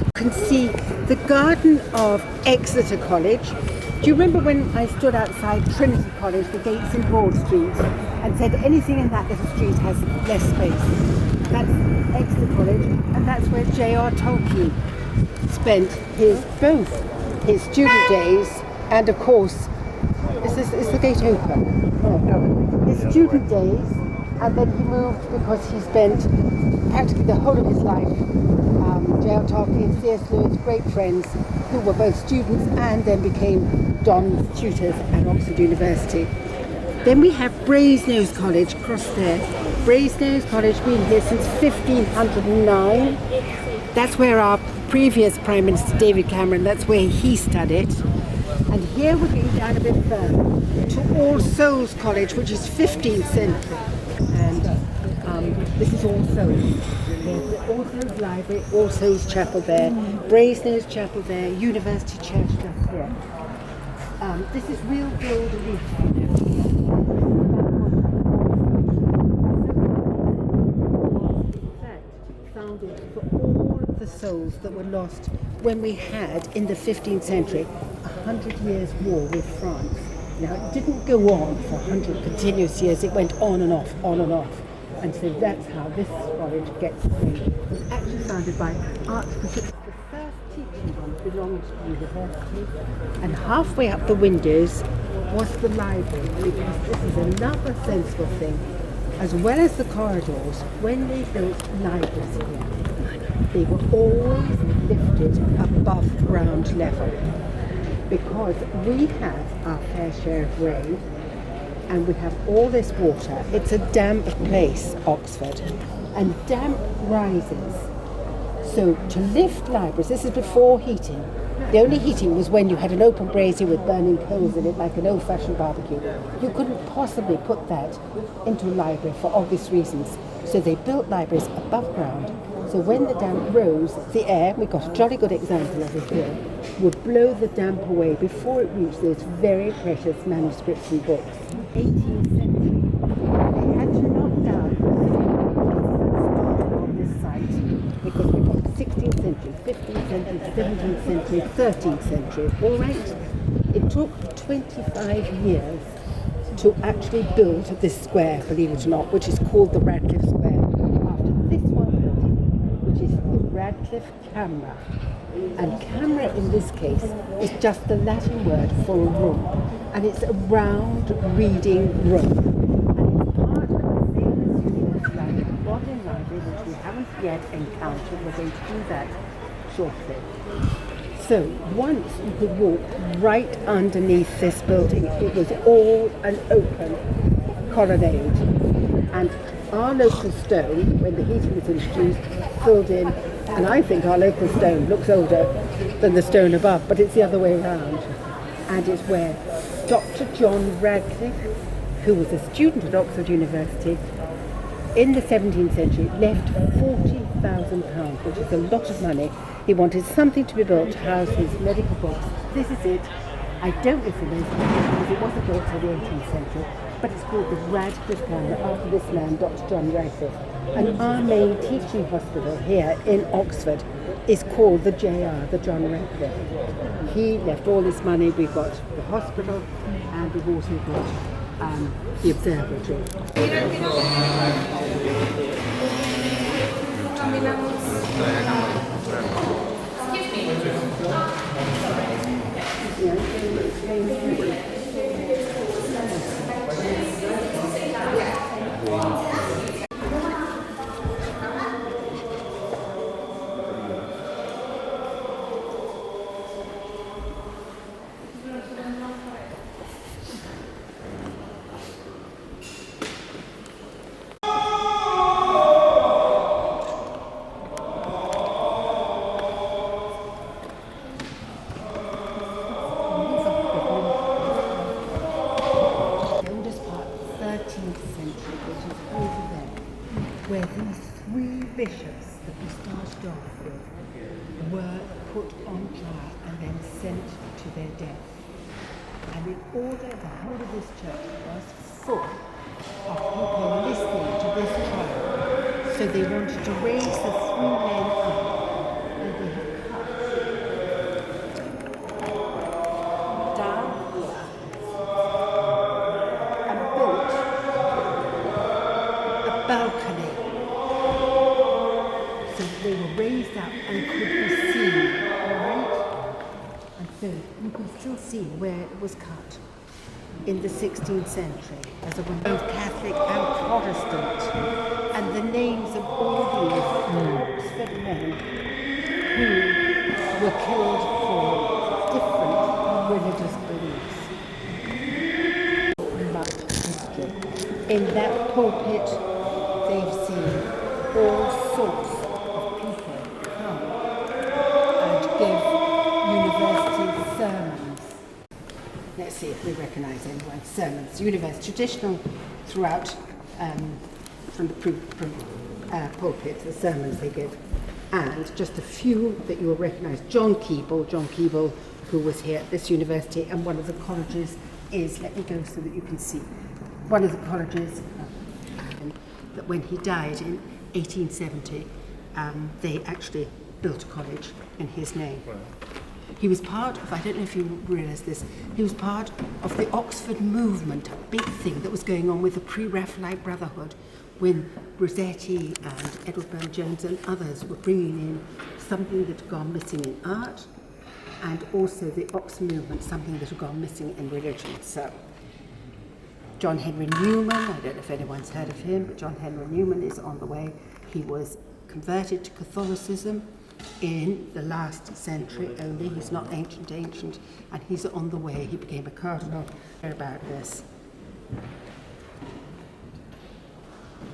You can see the garden of Exeter College. Do you remember when I stood outside Trinity College, the gates in Broad Street, and said anything in that little street has less space? That's Exeter College, and that's where J.R. Tolkien spent both his student days and, of course, is the gate open? No. His student days, and then he moved because he spent practically the whole of his life. J.R. Tolkien, C.S. Lewis, great friends who were both students and then became Don's tutors at Oxford University. Then we have Brasenose College across there. Brasenose College been here since 1509. That's where our previous Prime Minister David Cameron, that's where he studied. And here we're going down a bit further to All Souls College, which is 15th century. And this is All Souls. There's the All Souls Library, All Souls Chapel there, Brasenose Chapel there, University Church just here. This is real gold leaf. Founded for all of the souls that were lost when we had, in the 15th century, 100 years war with France. Now, it didn't go on for 100 continuous years, it went on and off, on and off. And so that's how this college gets its name. It was actually founded by Archbishop. The first teaching one belonged to the university, and halfway up the windows was the library, because this is another sensible thing. As well as the corridors, when they built libraries here, they were always lifted above ground level, because we have our fair share of rain and we have all this water. It's a damp place, Oxford, and damp rises. So to lift libraries, this is before heating. The only heating was when you had an open brazier with burning coals in it, like an old-fashioned barbecue. You couldn't possibly put that into a library for obvious reasons. So they built libraries above ground So when the damp rose, the air, we've got a jolly good example of it here, would blow the damp away before it reached those very precious manuscripts and books. 18th century, they had to knock down on this site because we've got 16th century, 15th century, 17th century, 13th century, all right? It took 25 years to actually build this square, believe it or not, which is called the Radcliffe Square, after this one building, which is the Radcliffe Camera. And camera in this case is just the Latin word for a room, and it's a round reading room. And it's part of the famous university library, the Wadham Library, which we haven't yet encountered. We're going to do that shortly. So once you could walk right underneath this building, it was all an open colonnade. And our local stone, when the heating was introduced, filled in, and I think our local stone looks older than the stone above, but it's the other way around. And it's where Dr. John Radcliffe, who was a student at Oxford University, in the 17th century left £40,000, which is a lot of money. He wanted something to be built to house his medical books. This is it. I don't know if it is, because it wasn't built till the 18th century, but it's called the Radcliffe Camera after this man, Dr. John Radcliffe. And our main teaching hospital here in Oxford is called the JR, the John Radcliffe. He left all this money. We've got the hospital, and we've also got the observatory. Where these three bishops that we started off with were put on trial and then sent to their death. And in order, the whole of this church was full of people listening to this trial. So they wanted to raise the three men up, and they have cut down here and built a balcony. They were raised up and could be seen, alright? And so you can still see where it was cut in the 16th century as a both Catholic and Protestant, and the names of all these Oxford men who were killed for different religious beliefs. Much history. In that pulpit, they've seen all sorts sermons. Let's see if we recognise anyone. Sermons, university, traditional throughout from the pulpit, the sermons they give. And just a few that you will recognise. John Keble, who was here at this university, and one of the colleges is, let me go so that you can see, one of the colleges that when he died in 1870, they actually built a college in his name. He was part of, I don't know if you realise this, he was part of the Oxford movement, a big thing that was going on with the pre-Raphaelite Brotherhood, when Rossetti and Edward Burne-Jones and others were bringing in something that had gone missing in art, and also the Oxford movement, something that had gone missing in religion. So, John Henry Newman, I don't know if anyone's heard of him, but John Henry Newman is on the way. He was converted to Catholicism in the last century only. He's not ancient, and he's on the way. He became a cardinal. About this.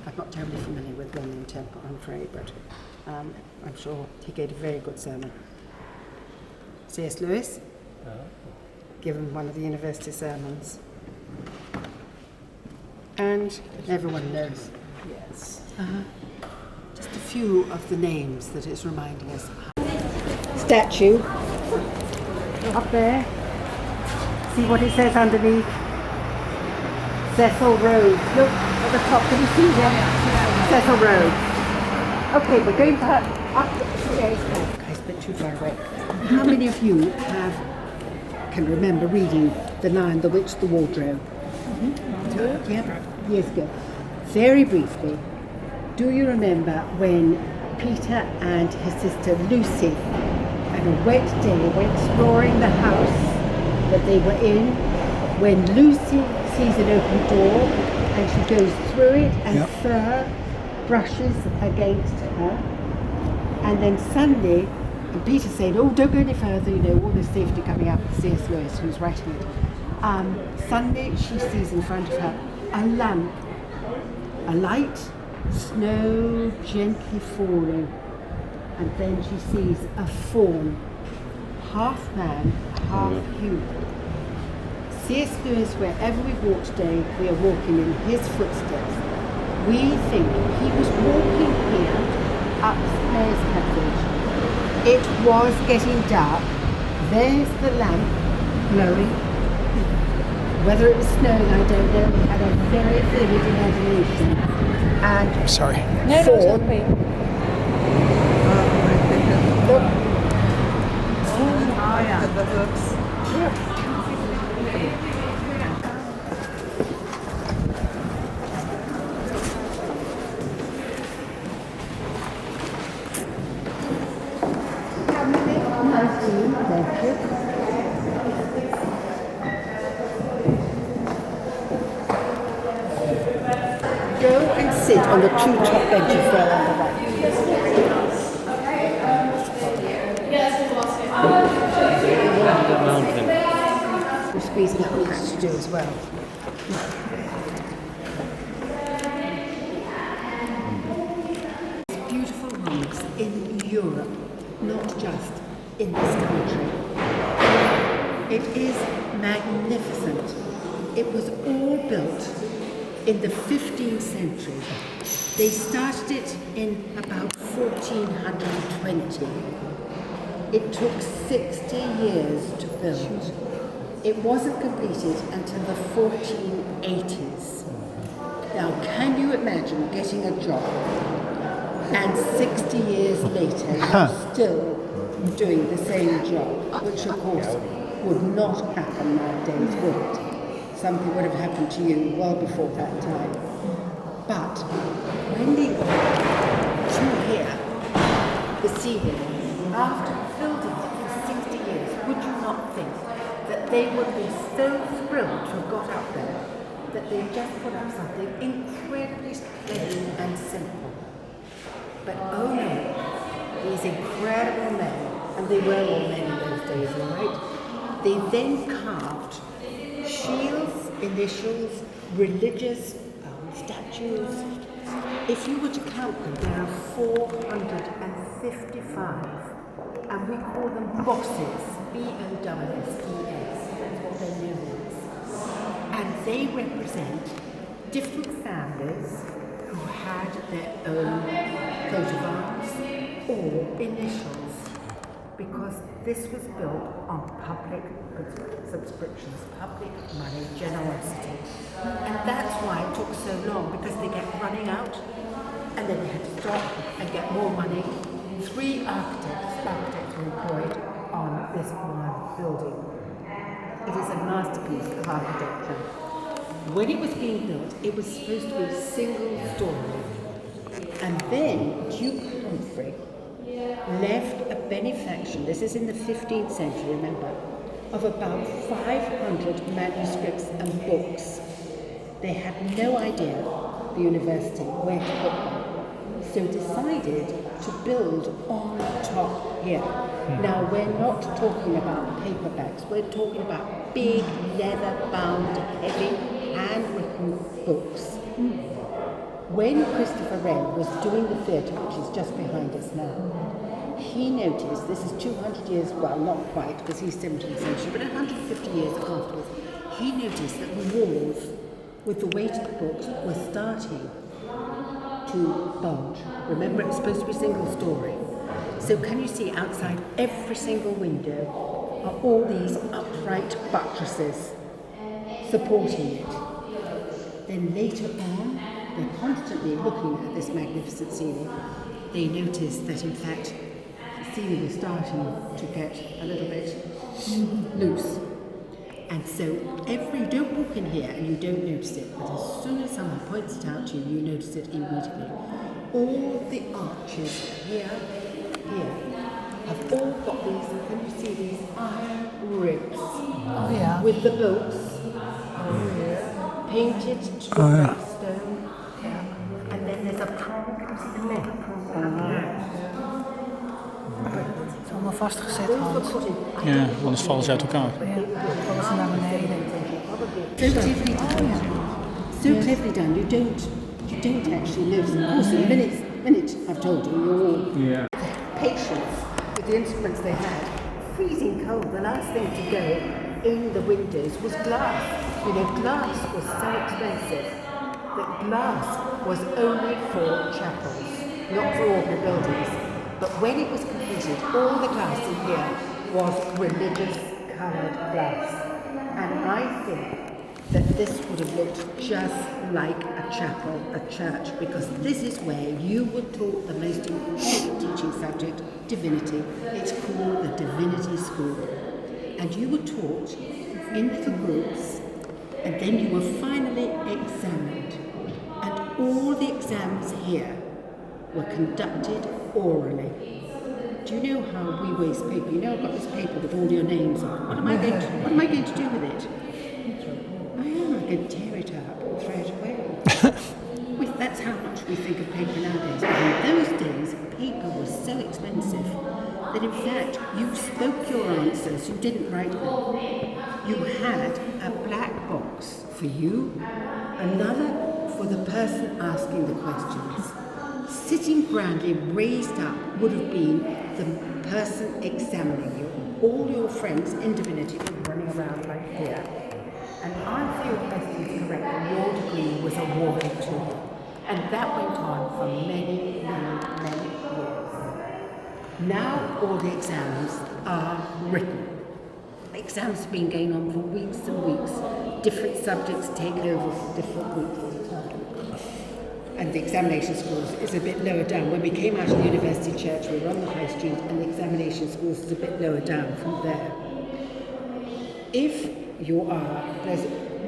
I'm not terribly familiar with William Temple, I'm afraid, but I'm sure he gave a very good sermon. C.S. Lewis, given one of the university sermons. And everyone knows. Yes. Just a few of the names that it's reminding us of. Statue up there. See what it says underneath? Cecil Rhodes. Look at the top. Can you see him? Cecil Rhodes. Okay, we're going back up the stairs. Oh, guys, a bit too far away. How many of you can remember reading The Lion, the Witch, the Wardrobe? Mm-hmm. Yeah, years ago. Very briefly, do you remember when Peter and his sister Lucy, on a wet day, were exploring the house that they were in, when Lucy sees an open door and she goes through it and fur brushes against her, and then suddenly, and Peter said, oh, don't go any further, you know, all this safety coming up, C.S. Lewis, who's writing it. Suddenly she sees in front of her a lamp, a light, snow gently falling, and then she sees a fawn, half man, half human. C.S. Lewis, wherever we walk today, we are walking in his footsteps. We think he was walking here up Snare's Passage. It was getting dark. There's the lamp glowing. Whether it was snowing, I don't know. We had a very vivid imagination. And Sorry. fawn. Look. Oh yeah, the hooks. Thank you. Go and sit on the two top benches there on the right. We're squeezing up needs to do as well. Beautiful homes in Europe, not just in this country. It is magnificent. It was all built in the 15th century. They started it in about 1420. It took 60 years to build. It wasn't completed until the 1480s. Now, can you imagine getting a job and 60 years later you're still doing the same job, which of course would not happen nowadays, would it? Something would have happened to you well before that time. But when they got to here, the ceiling, after building it for 60 years, would you not think that they would be so thrilled to have got up there that they just put up something incredibly plain and simple? But oh no, these incredible men, and they were all men in those days, all right? They then carved shields, initials, religious statues. If you were to count them, there are 455, and we call them bosses, B-O-S-S-E-S, that's what their name is. And they represent different families who had their own coat of arms or initials, because this was built on public subscriptions, public money, generosity. And that's why it took so long, because they kept running out and then they had to stop and get more money. 3 architects were employed on this one building. It is a masterpiece of architecture. When it was being built, it was supposed to be a single story. And then Duke Humphrey left a benefaction, this is in the 15th century, remember, of about 500 manuscripts and books. They had no idea, the university, where to put them, so decided to build on top here. Now, we're not talking about paperbacks, we're talking about big, leather-bound, heavy, handwritten books. When Christopher Wren was doing the theatre, which is just behind us now, he noticed, this is 200 years, well, not quite, because he's 17th century, but 150 years afterwards, he noticed that the walls, with the weight of the books, were starting to bulge. Remember, it's supposed to be single story. So can you see outside every single window are all these upright buttresses supporting it. Then later on, they're constantly looking at this magnificent ceiling. They notice that in fact the ceiling is starting to get a little bit loose. And so you don't walk in here and you don't notice it, but as soon as someone points it out to you, you notice it immediately. All the arches here, have all got these, can you see these iron ribs? Oh, yeah. With the bolts painted to the black stone. And then there's a prong, can you see the metal prong? Het is allemaal vastgezet, Those were Hans. put in. Ja, anders vallen ze uit elkaar. Ja, vallen ze naar beneden. So cleverly done. So cleverly done. You don't actually notice. Of course, in a minute I've told you, you're all patience with the instruments they had. Freezing cold. The last thing to go in the windows was glass. You know, glass was so expensive that glass was only for chapels, not for ordinary buildings. But when it was completed, all the glass in here was religious coloured glass. And I think that this would have looked just like a chapel, a church, because this is where you were taught the most important teaching subject, divinity. It's called the Divinity School. And you were taught in little groups, and then you were finally examined. And all the exams here were conducted orally. Do you know how we waste paper? You know, I've got this paper with all your names on. What am I going to do with it? I'm going to tear it up and throw it away. That's how much we think of paper nowadays. But in those days, paper was so expensive that in fact you spoke your answers, you didn't write them. You had a black box for you, another for the person asking the questions. Sitting grandly raised up would have been the person examining you. All your friends in divinity were running around like here. And answer your questions correctly, your degree was awarded to you. And that went on for many, many, many years. Now all the exams are written. Exams have been going on for weeks and weeks. Different subjects taken over for different weeks at a time. And the examination schools is a bit lower down. When we came out of the University Church, we were on the High Street, and the examination schools is a bit lower down from there. If you are,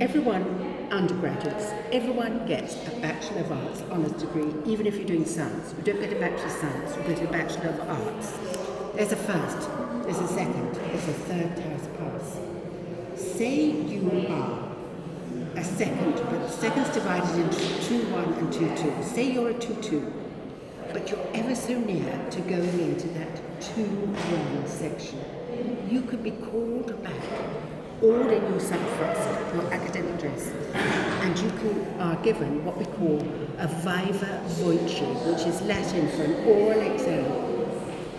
everyone, undergraduates, everyone gets a Bachelor of Arts honours degree, even if you're doing science. You don't get a Bachelor of Science, you get a Bachelor of Arts. There's a first, there's a second, there's a third class pass. Say you are a second, but the second's divided into 2-1 and 2-2. Say you're a 2-2, but you're ever so near to going into that 2-1 section. You could be called back, all in your subfrest, your academic dress, and you are given what we call a viva voce, which is Latin for an oral exam.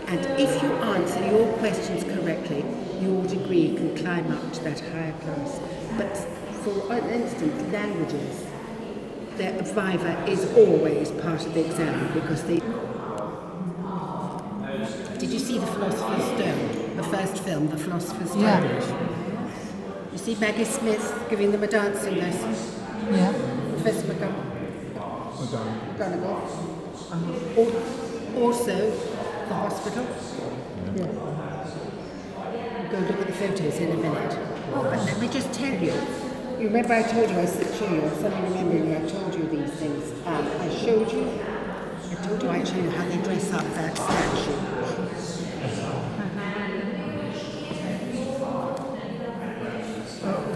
And if you answer your questions correctly, your degree can climb up to that higher class. But for instance, languages, the viva is always part of the exam because they... Did you see The Philosopher's Stone? The first film, The Philosopher's Stone? Yeah. You see Maggie Smith giving them a dancing lesson? Yeah. Professor McGonagall. Also, the hospital. Yeah. We'll go look at the photos in a minute. Oh, but let me just tell you. You remember I told you, I said show you, suddenly remembering I told you these things. I showed you, I told you I'd show you how they dress up that statue.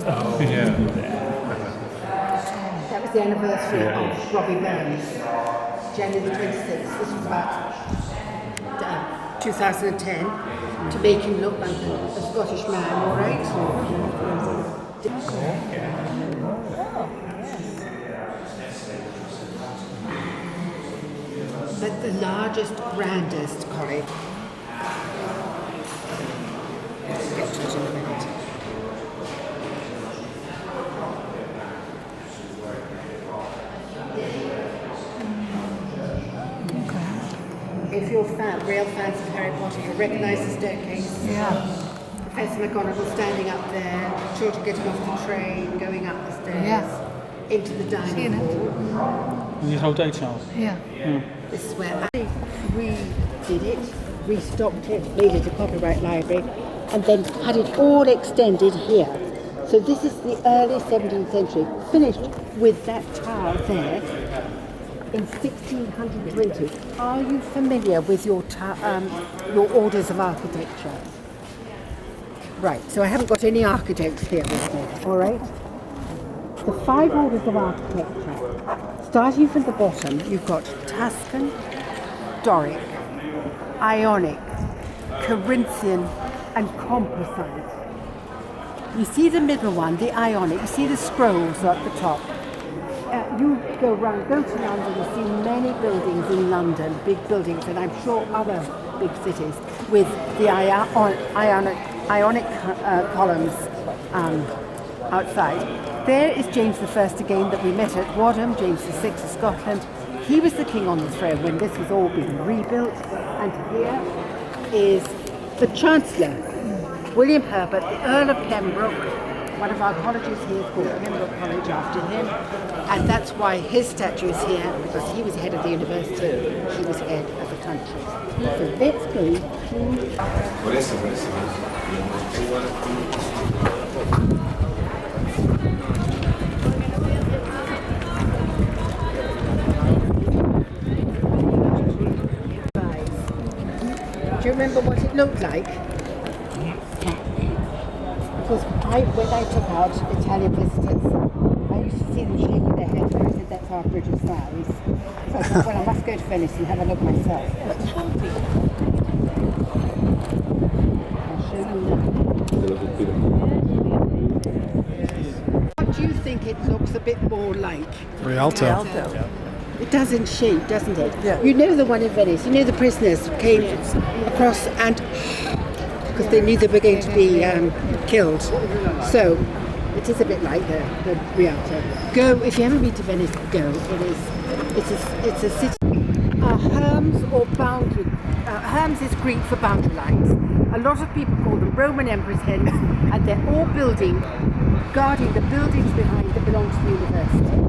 Oh, yeah. That was the anniversary of Robbie Burns, January 26th. This was about 2010, to make him look like a Scottish man, all right? But the largest, grandest college. I'll get to it in a minute. if you're real fans of Harry Potter, you'll recognise the staircase. Yeah. Professor McGonagall standing up there, children getting off the train, going up the stairs, into the dining hall. In die grote eetzaal. Ja. This is where I redid it, restocked it, made it a copyright library, and then had it all extended here. So this is the early 17th century, finished with that tower there in 1620. Are you familiar with your orders of architecture? Right, so I haven't got any architects here with me, all right? The 5 orders of architecture. Starting from the bottom, you've got Tuscan, Doric, Ionic, Corinthian, and Composite. You see the middle one, the Ionic, you see the scrolls at the top. You go to London, you see many buildings in London, big buildings, and I'm sure other big cities, with the Ionic columns outside. There is James I again that we met at Wadham, James VI of Scotland. He was the king on the throne when this was all being rebuilt. And here is the Chancellor, William Herbert, the Earl of Pembroke. One of our colleges here is called Pembroke College after him. And that's why his statue is here, because he was head of the university, he was head of the country. So let's go Do you remember what it looked like? Because when I took out Italian visitors, I used to see them shaking their heads and I said, that's our British size. So I thought, well, I must go to Venice and have a look myself. I'll show you now. What do you think it looks a bit more like? Rialto. It does in shape, doesn't it? Yeah. You know the one in Venice. You know the prisoners came across and because they knew they were going to be killed. So it is a bit like the Rialto. Go if you haven't been to Venice. Go. It's a city. Herms or boundary. Herms is Greek for boundary lines. A lot of people call them Roman emperors' heads, and they're all guarding the buildings behind that belong to the university.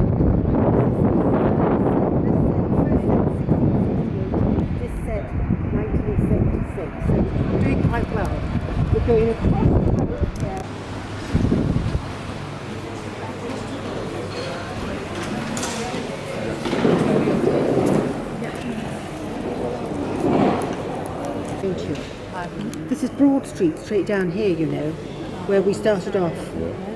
Doing quite well. We're going across the road here. This is Broad Street, straight down here, you know, where we started off.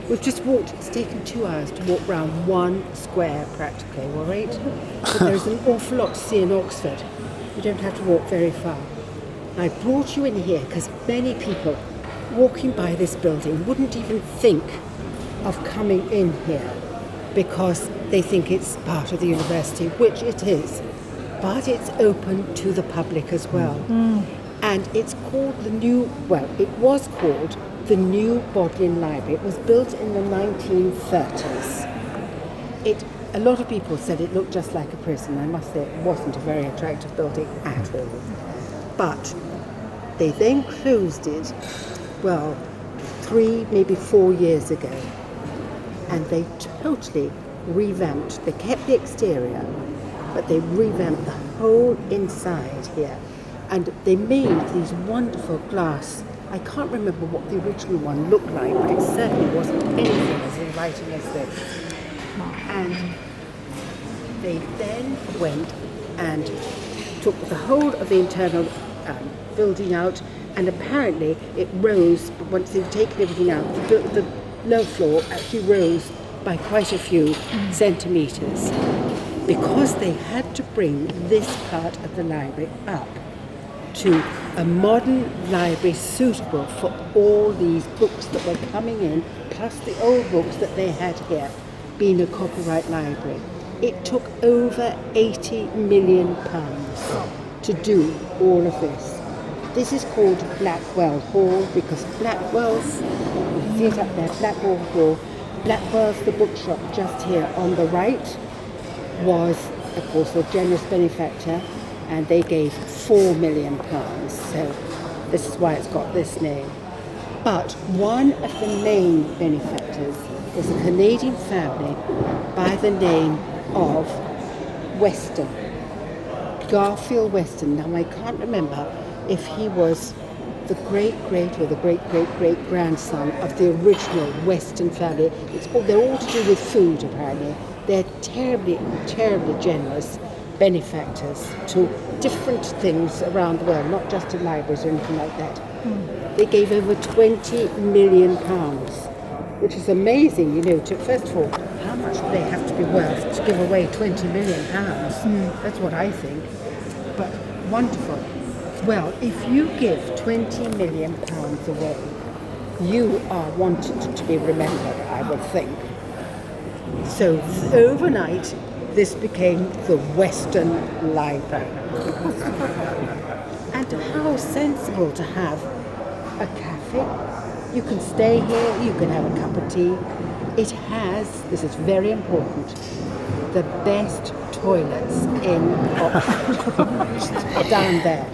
We've just walked, it's taken 2 hours to walk round 1 square practically, all right? But there's an awful lot to see in Oxford. You don't have to walk very far. I brought you in here because many people walking by this building wouldn't even think of coming in here because they think it's part of the university, which it is, but it's open to the public as well. And it's called it was called the New Bodleian Library. It was built in the 1930s. A lot of people said it looked just like a prison. I must say it wasn't a very attractive building at all. But they then closed it, 3, maybe 4 years ago. And they totally revamped. They kept the exterior, but they revamped the whole inside here. And they made these wonderful glass. I can't remember what the original one looked like, but it certainly wasn't anything as inviting as this. And they then went and took the whole of the internal building out, and apparently it rose, once they'd taken everything out, the lower floor actually rose by quite a few centimetres because they had to bring this part of the library up to a modern library suitable for all these books that were coming in, plus the old books that they had here, being a copyright library. It took over £80 million to do all of this. This is called Blackwell Hall because Blackwell's, you can see it up there, Blackwell Hall. Blackwell's, the bookshop just here on the right, was, of course, a generous benefactor and they gave £4 million. So this is why it's got this name. But one of the main benefactors is a Canadian family by the name of Weston, Garfield Weston. Now I can't remember if he was the great-great or the great-great-great-grandson of the original Weston family. They're all to do with food, apparently. They're terribly, terribly generous benefactors to different things around the world, not just to libraries or anything like that. They gave over £20 million, which is amazing, you know. First of all, how much do they have to be worth to give away £20 million? That's what I think. But wonderful. Well, if you give £20 million away, you are wanted to be remembered, I would think. So overnight, this became the Western Library. And how sensible to have a cafe. You can stay here, you can have a cup of tea. It has, this is very important, the best toilets in Oxford. Down there.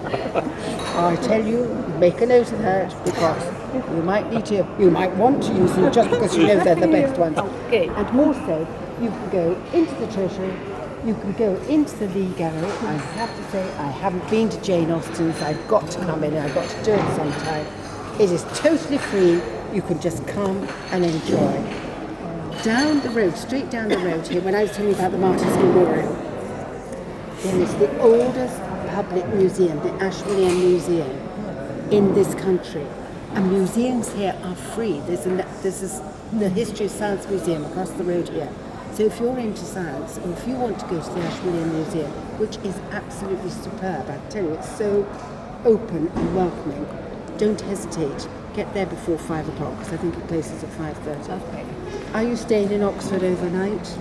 I tell you, make a note of that, because you might want to use them just because you know they're the best ones. Okay. And also, you can go into the Treasury, you can go into the Lee Gallery. I have to say, I haven't been to Jane Austen's. I've got to come in, I've got to do it sometime. It is totally free. You can just come and enjoy. Down the road, straight down the road here, when I was telling you about the Martyrs Memorial, there is the oldest public museum, the Ashmolean Museum, in this country. And museums here are free. There's the History of Science Museum across the road here. So if you're into science, or if you want to go to the Ashmolean Museum, which is absolutely superb, I tell you, it's so open and welcoming, don't hesitate. Get there before 5 o'clock, because I think it closes at 5:30. Okay. Are you staying in Oxford overnight?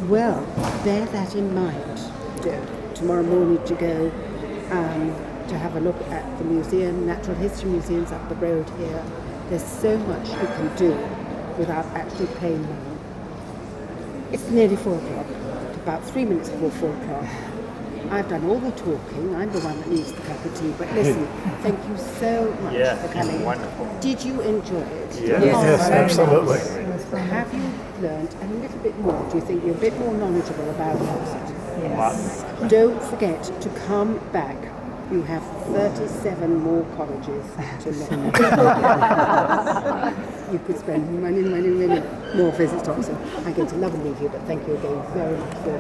Well, bear that in mind. Tomorrow morning to go to have a look at the museum, Natural History Museum's up the road here. There's so much you can do without actually paying money. It's nearly 4 o'clock, about 3 minutes before 4 o'clock. I've done all the talking. I'm the one that needs the cup of tea. But listen, thank you so much for coming. Wonderful. Did you enjoy it? Yes, absolutely. Have you learned a little bit more? Do you think you're a bit more knowledgeable about Oxford? Yes. Don't forget to come back. You have 37 more colleges to learn. You could spend many more visits to Oxford. I'm going to love and leave you, but thank you again very much for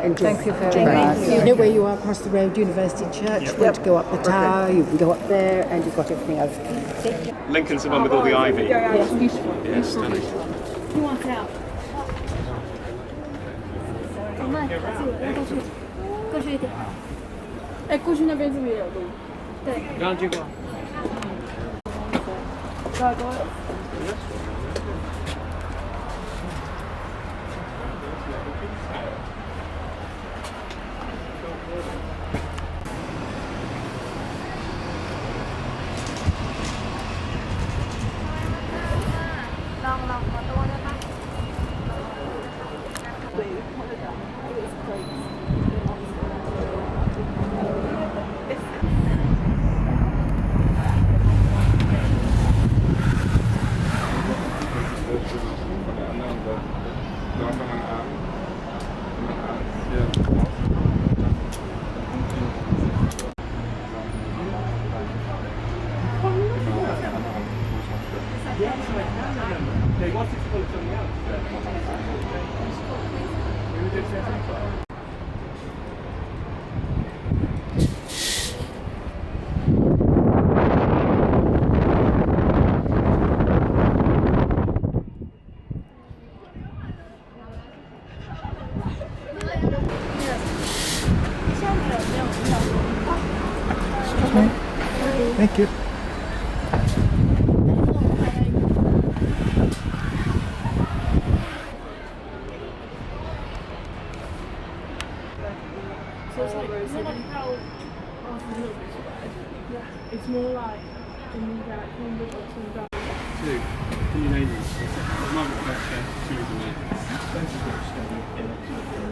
enjoying. Thank you very much. You know where you are across the road, University Church. You want to go up the tower, you can go up there, and you've got everything else. Lincoln's the one with all the ivy. Yes, beautiful. Yeah, stunning. Who wants out?过去一点。哎，过去那边是不是也有路？对。刚刚经过。Thank you. So it's like, it's not like how it's more like in that Cambridge Oxford Brown. Two. Can you name them? Margaret Thatcher, Theresa May.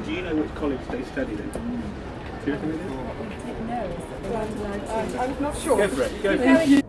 Do you know which college they studied in? Do you reckon it is? I'm not sure. Go for it. Go for it.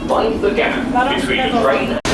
Mind the gap between the train